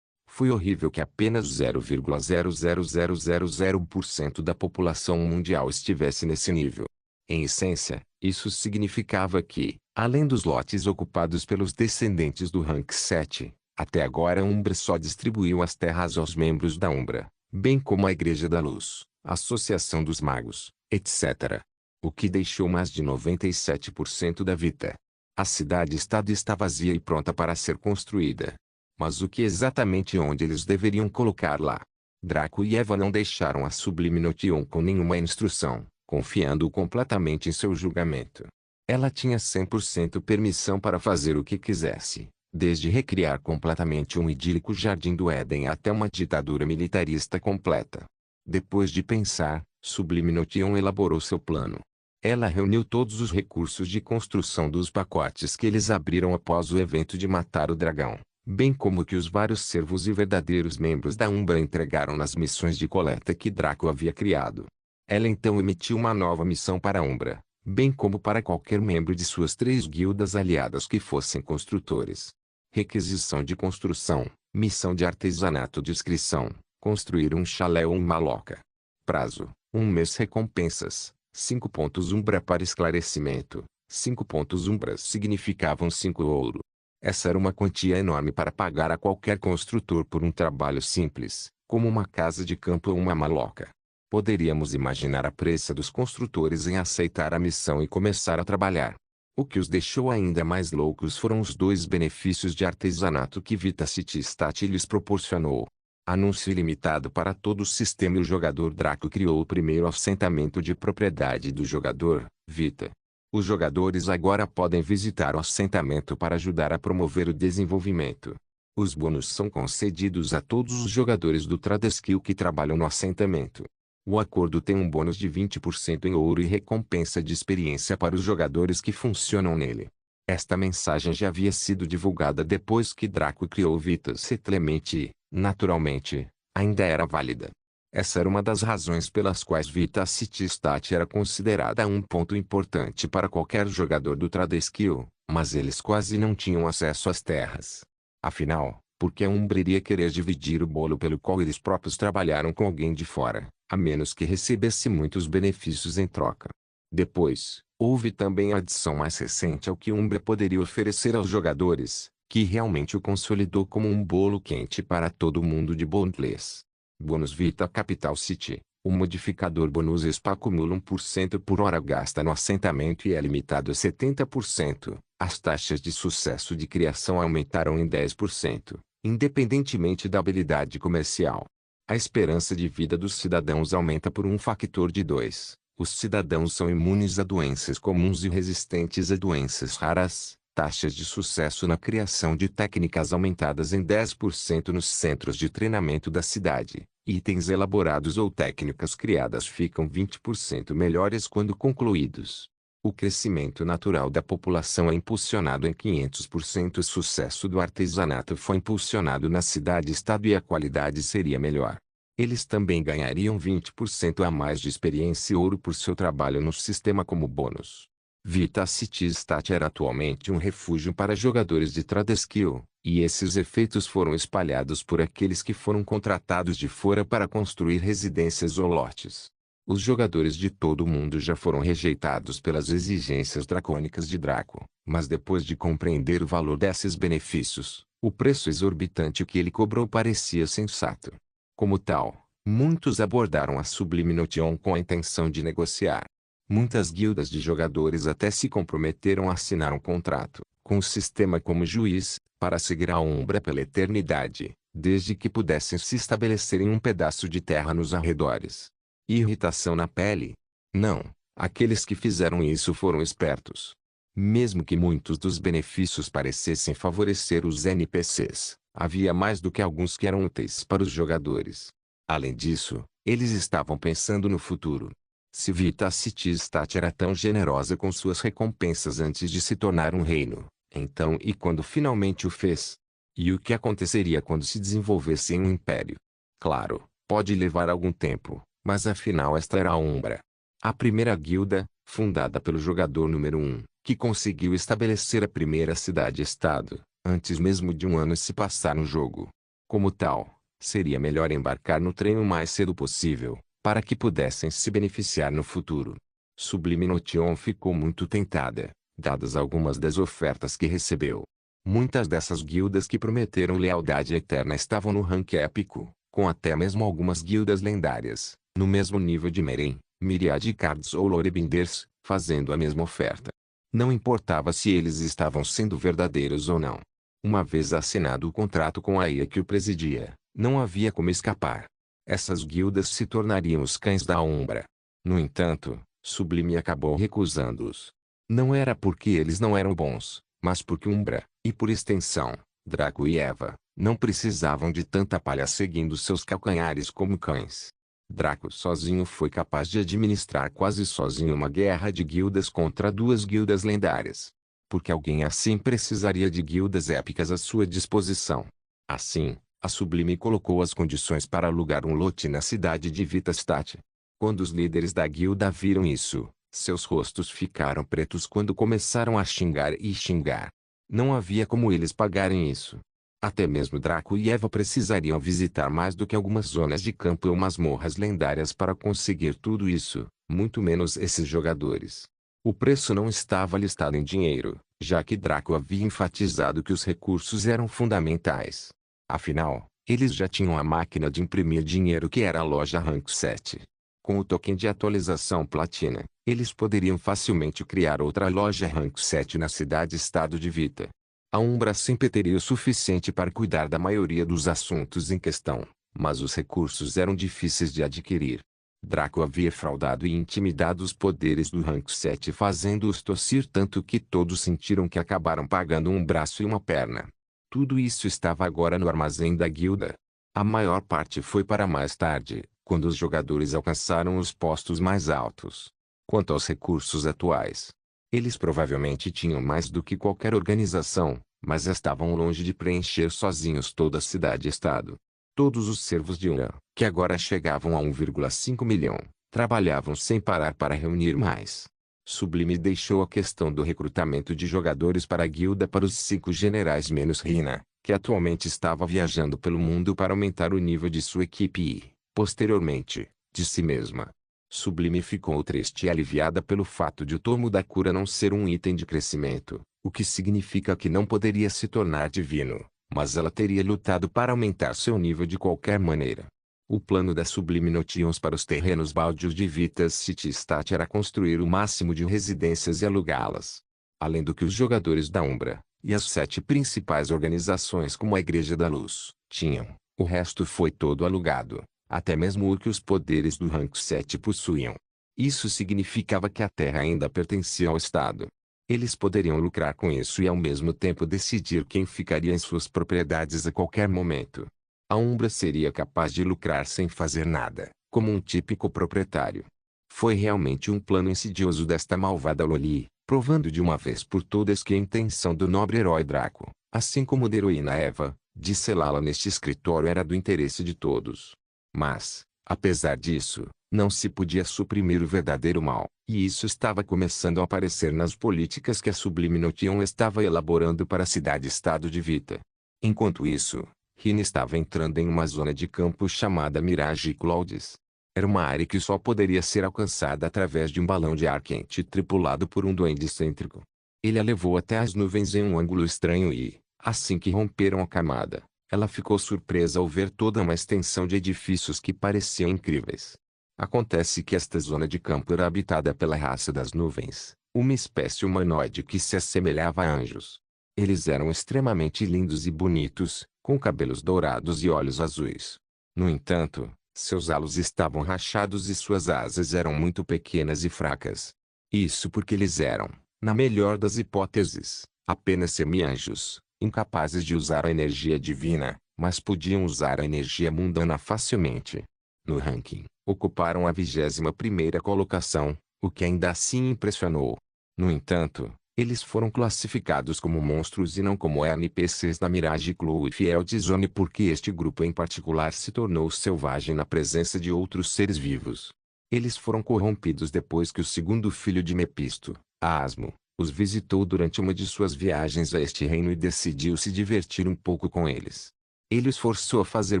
Foi horrível que apenas 0,00000% da população mundial estivesse nesse nível. Em essência, isso significava que, além dos lotes ocupados pelos descendentes do rank 7, até agora a Umbra só distribuiu as terras aos membros da Umbra, bem como a Igreja da Luz, a Associação dos Magos, etc. O que deixou mais de 97% da Vita. A cidade-estado está vazia e pronta para ser construída. Mas o que exatamente onde eles deveriam colocar lá? Draco e Eva não deixaram a Sublime Notion com nenhuma instrução, confiando completamente em seu julgamento. Ela tinha 100% permissão para fazer o que quisesse. Desde recriar completamente um idílico Jardim do Éden até uma ditadura militarista completa. Depois de pensar, Sublime Notion elaborou seu plano. Ela reuniu todos os recursos de construção dos pacotes que eles abriram após o evento de matar o dragão, bem como que os vários servos e verdadeiros membros da Umbra entregaram nas missões de coleta que Draco havia criado. Ela então emitiu uma nova missão para a Umbra, bem como para qualquer membro de suas 3 guildas aliadas que fossem construtores. Requisição de construção, missão de artesanato. Descrição: construir um chalé ou uma maloca. Prazo: 1 mês. Recompensas: 5 pontos Umbra para esclarecimento. 5 pontos Umbra significavam 5 ouro. Essa era uma quantia enorme para pagar a qualquer construtor por um trabalho simples, como uma casa de campo ou uma maloca. Poderíamos imaginar a pressa dos construtores em aceitar a missão e começar a trabalhar. O que os deixou ainda mais loucos foram os 2 benefícios de artesanato que Vita City Stat lhes proporcionou. Anúncio ilimitado para todo o sistema. E o jogador Draco criou o primeiro assentamento de propriedade do jogador, Vita. Os jogadores agora podem visitar o assentamento para ajudar a promover o desenvolvimento. Os bônus são concedidos a todos os jogadores do Tradeskill que trabalham no assentamento. O acordo tem um bônus de 20% em ouro e recompensa de experiência para os jogadores que funcionam nele. Esta mensagem já havia sido divulgada depois que Draco criou Vita Settlement e, naturalmente, ainda era válida. Essa era uma das razões pelas quais Vita City Stat era considerada um ponto importante para qualquer jogador do Tradeskill, mas eles quase não tinham acesso às terras. Afinal, por que a Umbra iria querer dividir o bolo pelo qual eles próprios trabalharam com alguém de fora, a menos que recebesse muitos benefícios em troca. Depois, houve também a adição mais recente ao que Umbra poderia oferecer aos jogadores, que realmente o consolidou como um bolo quente para todo mundo de Bondless. Bônus Vita Capital City. O modificador bônus SPA acumula 1% por hora gasta no assentamento e é limitado a 70%. As taxas de sucesso de criação aumentaram em 10%, independentemente da habilidade comercial. A esperança de vida dos cidadãos aumenta por um factor de 2. Os cidadãos são imunes a doenças comuns e resistentes a doenças raras. Taxas de sucesso na criação de técnicas aumentadas em 10% nos centros de treinamento da cidade. Itens elaborados ou técnicas criadas ficam 20% melhores quando concluídos. O crescimento natural da população é impulsionado em 500%. O sucesso do artesanato foi impulsionado na cidade-estado e a qualidade seria melhor. Eles também ganhariam 20% a mais de experiência e ouro por seu trabalho no sistema como bônus. Vita City Stat era atualmente um refúgio para jogadores de Tradeskill, e esses efeitos foram espalhados por aqueles que foram contratados de fora para construir residências ou lotes. Os jogadores de todo o mundo já foram rejeitados pelas exigências dracônicas de Draco, mas depois de compreender o valor desses benefícios, o preço exorbitante que ele cobrou parecia sensato. Como tal, muitos abordaram a Sublime Notion com a intenção de negociar. Muitas guildas de jogadores até se comprometeram a assinar um contrato, com o sistema como juiz, para seguir a Umbra pela eternidade, desde que pudessem se estabelecer em um pedaço de terra nos arredores. Irritação na pele? Não, aqueles que fizeram isso foram espertos. Mesmo que muitos dos benefícios parecessem favorecer os NPCs, havia mais do que alguns que eram úteis para os jogadores. Além disso, eles estavam pensando no futuro. Se Vita City Stat era tão generosa com suas recompensas antes de se tornar um reino, então e quando finalmente o fez? E o que aconteceria quando se desenvolvesse em um império? Claro, pode levar algum tempo, mas afinal esta era a Umbra. A primeira guilda, fundada pelo jogador número 1, que conseguiu estabelecer a primeira cidade-estado, antes mesmo de um ano se passar no jogo. Como tal, seria melhor embarcar no trem o mais cedo possível, para que pudessem se beneficiar no futuro. Sublime Notion ficou muito tentada, dadas algumas das ofertas que recebeu. Muitas dessas guildas que prometeram lealdade eterna estavam no rank épico, com até mesmo algumas guildas lendárias, no mesmo nível de Meren, Myriad Cards ou Lorebinders, fazendo a mesma oferta. Não importava se eles estavam sendo verdadeiros ou não. Uma vez assinado o contrato com a IA que o presidia, não havia como escapar. Essas guildas se tornariam os cães da Umbra. No entanto, Sublime acabou recusando-os. Não era porque eles não eram bons, mas porque Umbra, e por extensão, Draco e Eva, não precisavam de tanta palha seguindo seus calcanhares como cães. Draco sozinho foi capaz de administrar quase sozinho uma guerra de guildas contra duas guildas lendárias. Porque alguém assim precisaria de guildas épicas à sua disposição. Assim, a Sublime colocou as condições para alugar um lote na cidade de Vitastat. Quando os líderes da guilda viram isso, seus rostos ficaram pretos quando começaram a xingar e xingar. Não havia como eles pagarem isso. Até mesmo Draco e Eva precisariam visitar mais do que algumas zonas de campo ou masmorras lendárias para conseguir tudo isso, muito menos esses jogadores. O preço não estava listado em dinheiro, já que Draco havia enfatizado que os recursos eram fundamentais. Afinal, eles já tinham a máquina de imprimir dinheiro que era a loja Rank 7. Com o token de atualização Platina, eles poderiam facilmente criar outra loja Rank 7 na cidade-estado de Vita. A Umbra sempre teria o suficiente para cuidar da maioria dos assuntos em questão, mas os recursos eram difíceis de adquirir. Draco havia fraudado e intimidado os poderes do Rank 7 fazendo-os tossir tanto que todos sentiram que acabaram pagando um braço e uma perna. Tudo isso estava agora no armazém da guilda. A maior parte foi para mais tarde, quando os jogadores alcançaram os postos mais altos. Quanto aos recursos atuais, eles provavelmente tinham mais do que qualquer organização, mas estavam longe de preencher sozinhos toda a cidade-estado. Todos os servos de Uran, que agora chegavam a 1,5 milhão, trabalhavam sem parar para reunir mais. Sublime deixou a questão do recrutamento de jogadores para a guilda para os 5 generais menos Rina, que atualmente estava viajando pelo mundo para aumentar o nível de sua equipe e, posteriormente, de si mesma. Sublime ficou triste e aliviada pelo fato de o tomo da cura não ser um item de crescimento, o que significa que não poderia se tornar divino, mas ela teria lutado para aumentar seu nível de qualquer maneira. O plano da Sublime Notions para os terrenos baldios de Vitas City Stat era construir o máximo de residências e alugá-las. Além do que os jogadores da Umbra, e as 7 principais organizações como a Igreja da Luz, tinham, o resto foi todo alugado, até mesmo o que os poderes do Rank 7 possuíam. Isso significava que a terra ainda pertencia ao Estado. Eles poderiam lucrar com isso e ao mesmo tempo decidir quem ficaria em suas propriedades a qualquer momento. A Umbra seria capaz de lucrar sem fazer nada, como um típico proprietário. Foi realmente um plano insidioso desta malvada Loli, provando de uma vez por todas que a intenção do nobre herói Draco, assim como da heroína Eva, de selá-la neste escritório era do interesse de todos. Mas, apesar disso, não se podia suprimir o verdadeiro mal, e isso estava começando a aparecer nas políticas que a Sublime Notion estava elaborando para a cidade-estado de Vita. Enquanto isso, Rina estava entrando em uma zona de campo chamada Mirage Clouds. Era uma área que só poderia ser alcançada através de um balão de ar quente tripulado por um duende excêntrico. Ele a levou até as nuvens em um ângulo estranho e, assim que romperam a camada, ela ficou surpresa ao ver toda uma extensão de edifícios que pareciam incríveis. Acontece que esta zona de campo era habitada pela raça das nuvens, uma espécie humanoide que se assemelhava a anjos. Eles eram extremamente lindos e bonitos, com cabelos dourados e olhos azuis. No entanto, seus halos estavam rachados e suas asas eram muito pequenas e fracas. Isso porque eles eram, na melhor das hipóteses, apenas semi-anjos, incapazes de usar a energia divina, mas podiam usar a energia mundana facilmente. No ranking, ocuparam a 21ª colocação, o que ainda assim impressionou. No entanto, eles foram classificados como monstros e não como NPCs da Mirage Cloud Field Zone porque este grupo em particular se tornou selvagem na presença de outros seres vivos. Eles foram corrompidos depois que o segundo filho de Mepisto, Asmo, os visitou durante uma de suas viagens a este reino e decidiu se divertir um pouco com eles. Ele os forçou a fazer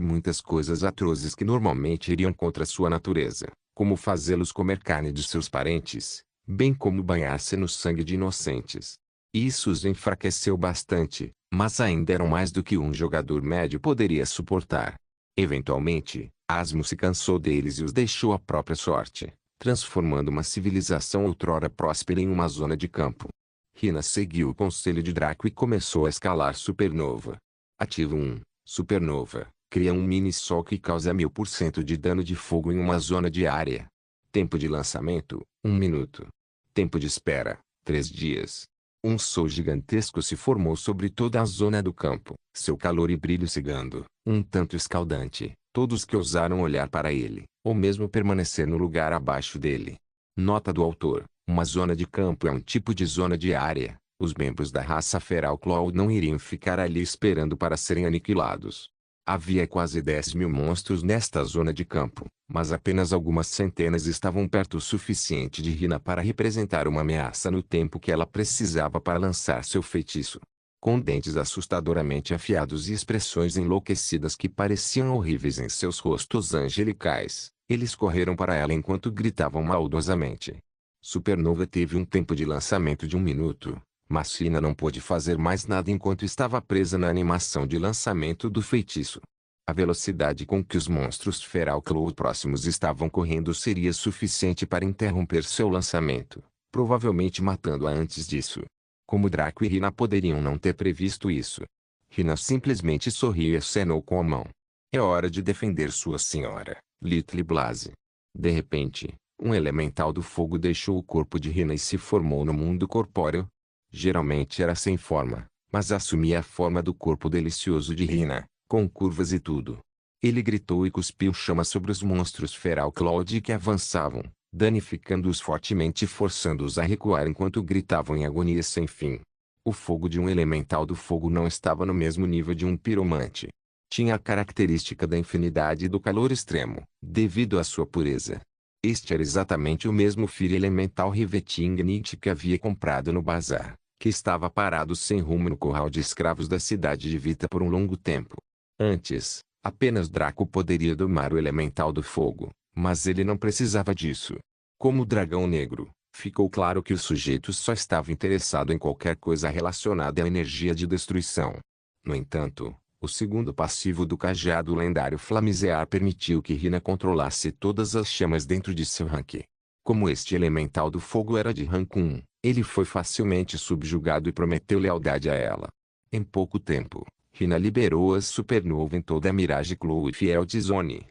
muitas coisas atrozes que normalmente iriam contra sua natureza, como fazê-los comer carne de seus parentes, bem como banhar-se no sangue de inocentes. Isso os enfraqueceu bastante, mas ainda eram mais do que um jogador médio poderia suportar. Eventualmente, Asmo se cansou deles e os deixou à própria sorte, transformando uma civilização outrora próspera em uma zona de campo. Rina seguiu o conselho de Draco e começou a escalar Supernova. Ativo 1. Supernova. Cria um mini-sol que causa 1000% de dano de fogo em uma zona de área. Tempo de lançamento, 1 minuto. Tempo de espera, 3 dias. Um sol gigantesco se formou sobre toda a zona do campo, seu calor e brilho cegando, um tanto escaldante, todos que ousaram olhar para ele, ou mesmo permanecer no lugar abaixo dele. Nota do autor: uma zona de campo é um tipo de zona de área. Os membros da raça Feral Cloud não iriam ficar ali esperando para serem aniquilados. Havia quase 10.000 monstros nesta zona de campo, mas apenas algumas centenas estavam perto o suficiente de Rina para representar uma ameaça no tempo que ela precisava para lançar seu feitiço. Com dentes assustadoramente afiados e expressões enlouquecidas que pareciam horríveis em seus rostos angelicais, eles correram para ela enquanto gritavam maldosamente. Supernova teve um tempo de lançamento de 1 minuto. Mas Rina não pôde fazer mais nada enquanto estava presa na animação de lançamento do feitiço. A velocidade com que os monstros Feral Cloud próximos estavam correndo seria suficiente para interromper seu lançamento, provavelmente matando-a antes disso. Como Draco e Rina poderiam não ter previsto isso? Rina simplesmente sorriu e acenou com a mão. É hora de defender sua senhora, Little Blaze. De repente, um elemental do fogo deixou o corpo de Rina e se formou no mundo corpóreo. Geralmente era sem forma, mas assumia a forma do corpo delicioso de Rina, com curvas e tudo. Ele gritou e cuspiu chama sobre os monstros Feral Cloud que avançavam, danificando-os fortemente e forçando-os a recuar enquanto gritavam em agonia sem fim. O fogo de um elemental do fogo não estava no mesmo nível de um piromante. Tinha a característica da infinidade e do calor extremo, devido à sua pureza. Este era exatamente o mesmo Fire Elemental Riveting Ignite que havia comprado no bazar, que estava parado sem rumo no curral de escravos da cidade de Vita por um longo tempo. Antes, apenas Draco poderia domar o Elemental do Fogo, Mas ele não precisava disso. Como o dragão negro, ficou claro que o sujeito só estava interessado em qualquer coisa relacionada à energia de destruição. No entanto, o segundo passivo do cajado lendário Flamisear permitiu que Hina controlasse todas as chamas dentro de seu rank. Como este elemental do fogo era de rank 1, ele foi facilmente subjugado e prometeu lealdade a ela. Em pouco tempo, Hina liberou a supernova em toda a Mirage Claw e Field Zone.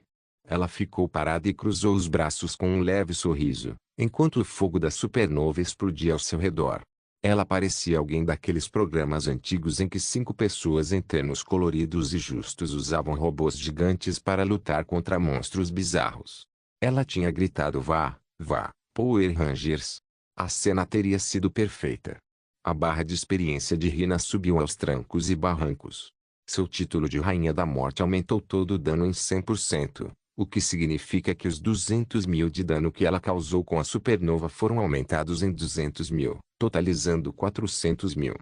Ela ficou parada e cruzou os braços com um leve sorriso, enquanto o fogo da supernova explodia ao seu redor. Ela parecia alguém daqueles programas antigos em que 5 pessoas em ternos coloridos e justos usavam robôs gigantes para lutar contra monstros bizarros. Ela tinha gritado vá, vá, Power Rangers. A cena teria sido perfeita. A barra de experiência de Hina subiu aos trancos e barrancos. Seu título de Rainha da Morte aumentou todo o dano em 100%. O que significa que os 200 mil de dano que ela causou com a supernova foram aumentados em 200 mil, totalizando 400 mil.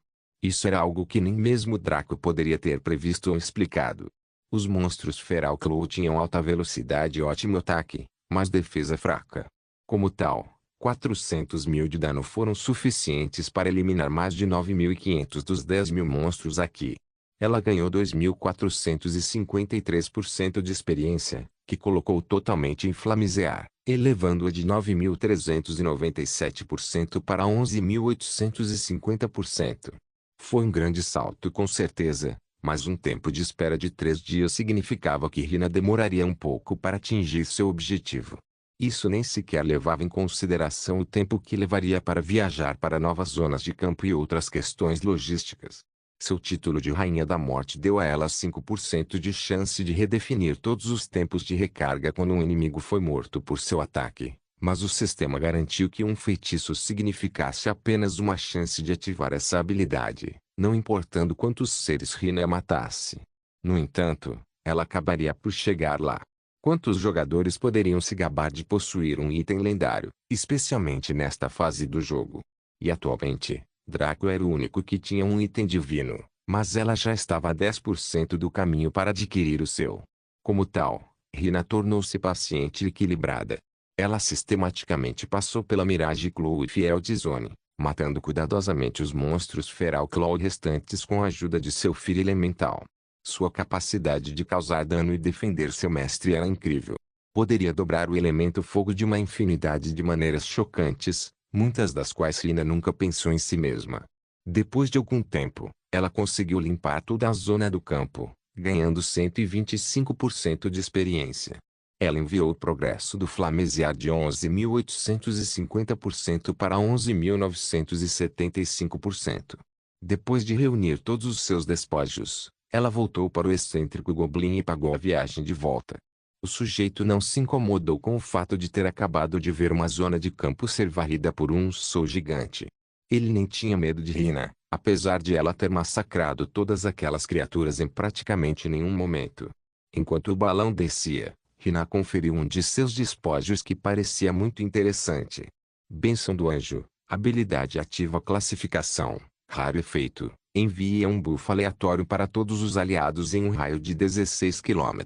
Isso era algo que nem mesmo Draco poderia ter previsto ou explicado. Os monstros Feral Claw tinham alta velocidade e ótimo ataque, mas defesa fraca. Como tal, 400 mil de dano foram suficientes para eliminar mais de 9.500 dos 10 mil monstros aqui. Ela ganhou 2.453% de experiência, que colocou totalmente em Flamisear, elevando-a de 9.397% para 11.850%. Foi um grande salto com certeza, mas um tempo de espera de 3 dias significava que Hina demoraria um pouco para atingir seu objetivo. Isso nem sequer levava em consideração o tempo que levaria para viajar para novas zonas de campo e outras questões logísticas. Seu título de Rainha da Morte deu a ela 5% de chance de redefinir todos os tempos de recarga quando um inimigo foi morto por seu ataque, mas o sistema garantiu que um feitiço significasse apenas uma chance de ativar essa habilidade, não importando quantos seres Hina matasse. No entanto, ela acabaria por chegar lá. Quantos jogadores poderiam se gabar de possuir um item lendário, especialmente nesta fase do jogo? E atualmente, Draco era o único que tinha um item divino, mas ela já estava a 10% do caminho para adquirir o seu. Como tal, Hina tornou-se paciente e equilibrada. Ela sistematicamente passou pela Mirage Claw e Field Zone, matando cuidadosamente os monstros Feral Claw restantes com a ajuda de seu filho elemental. Sua capacidade de causar dano e defender seu mestre era incrível. Poderia dobrar o elemento fogo de uma infinidade de maneiras chocantes, muitas das quais Hina nunca pensou em si mesma. Depois de algum tempo, ela conseguiu limpar toda a zona do campo, ganhando 125% de experiência. Ela enviou o progresso do Flamisear de 11.850% para 11.975%. Depois de reunir todos os seus despojos, ela voltou para o excêntrico Goblin e pagou a viagem de volta. O sujeito não se incomodou com o fato de ter acabado de ver uma zona de campo ser varrida por um Soul gigante. Ele nem tinha medo de Hina, apesar de ela ter massacrado todas aquelas criaturas em praticamente nenhum momento. Enquanto o balão descia, Hina conferiu um de seus despojos que parecia muito interessante. Bênção do Anjo, habilidade ativa classificação, raro efeito, envia um buff aleatório para todos os aliados em um raio de 16 km.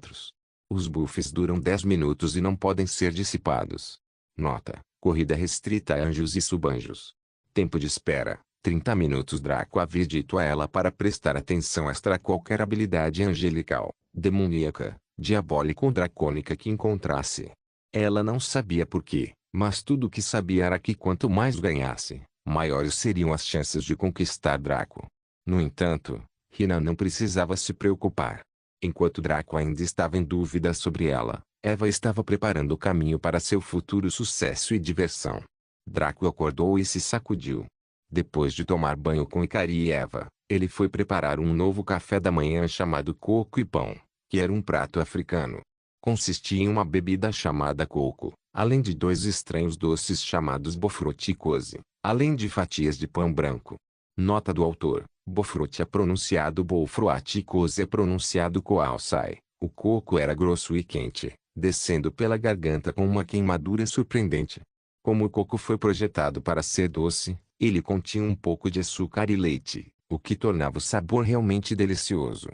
Os buffs duram 10 minutos e não podem ser dissipados. Nota: corrida restrita a anjos e subanjos. Tempo de espera: 30 minutos. Draco havia dito a ela para prestar atenção extra a qualquer habilidade angelical, demoníaca, diabólica ou dracônica que encontrasse. Ela não sabia por quê, mas tudo o que sabia era que quanto mais ganhasse, maiores seriam as chances de conquistar Draco. No entanto, Hina não precisava se preocupar. Enquanto Draco ainda estava em dúvida sobre ela, Eva estava preparando o caminho para seu futuro sucesso e diversão. Draco acordou e se sacudiu. Depois de tomar banho com Ikari e Eva, ele foi preparar um novo café da manhã chamado coco e pão, que era um prato africano. Consistia em uma bebida chamada coco, além de 2 estranhos doces chamados bofroti e coze, além de fatias de pão branco. Nota do autor: bofroti é pronunciado bofroati e coze é pronunciado coalçai. O coco era grosso e quente, descendo pela garganta com uma queimadura surpreendente. Como o coco foi projetado para ser doce, ele continha um pouco de açúcar e leite, o que tornava o sabor realmente delicioso.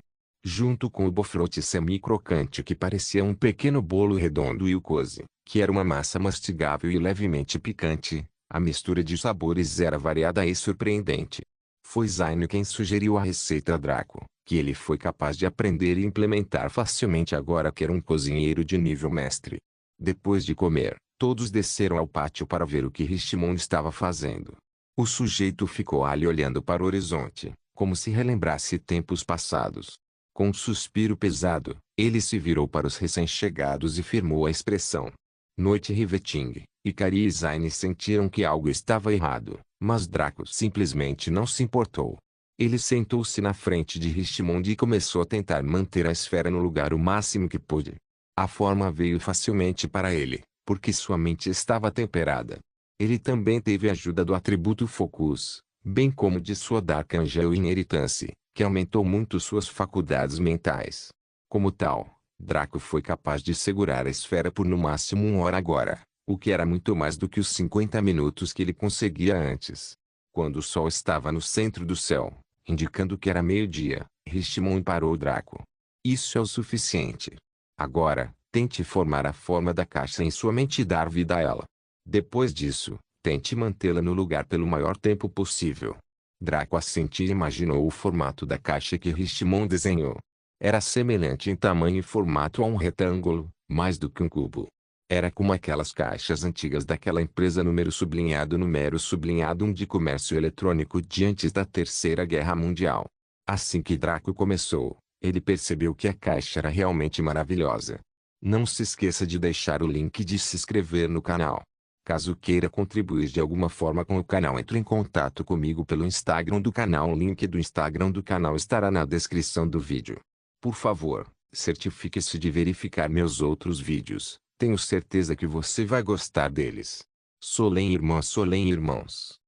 junto com o bofrote semi-crocante que parecia um pequeno bolo redondo e o coze, que era uma massa mastigável e levemente picante. A mistura de sabores era variada e surpreendente. Foi Zaino quem sugeriu a receita a Draco, que ele foi capaz de aprender e implementar facilmente agora que era um cozinheiro de nível mestre. Depois de comer, todos desceram ao pátio para ver o que Richemont estava fazendo. O sujeito ficou ali olhando para o horizonte, como se relembrasse tempos passados. Com um suspiro pesado, ele se virou para os recém-chegados e firmou a expressão. Noite Riveting, Ikari e Zaine sentiram que algo estava errado, mas Draco simplesmente não se importou. Ele sentou-se na frente de Richemont e começou a tentar manter a esfera no lugar o máximo que pôde. A forma veio facilmente para ele, porque sua mente estava temperada. Ele também teve a ajuda do atributo Focus, bem como de sua Dark Angel Inheritance, que aumentou muito suas faculdades mentais. Como tal, Draco foi capaz de segurar a esfera por no máximo 1 hora agora, o que era muito mais do que os 50 minutos que ele conseguia antes. Quando o sol estava no centro do céu, indicando que era meio-dia, Richemont parou Draco. Isso é o suficiente. Agora, tente formar a forma da caixa em sua mente e dar vida a ela. Depois disso, tente mantê-la no lugar pelo maior tempo possível. Draco assentiu e imaginou o formato da caixa que Richemont desenhou. Era semelhante em tamanho e formato a um retângulo, mais do que um cubo. Era como aquelas caixas antigas daquela empresa número sublinhado 1 de comércio eletrônico de antes da Terceira Guerra Mundial. Assim que Draco começou, ele percebeu que a caixa era realmente maravilhosa. Não se esqueça de deixar o link de se inscrever no canal. Caso queira contribuir de alguma forma com o canal, entre em contato comigo pelo Instagram do canal. O link do Instagram do canal estará na descrição do vídeo. Por favor, certifique-se de verificar meus outros vídeos. Tenho certeza que você vai gostar deles. Solem irmãs, Solem irmãos.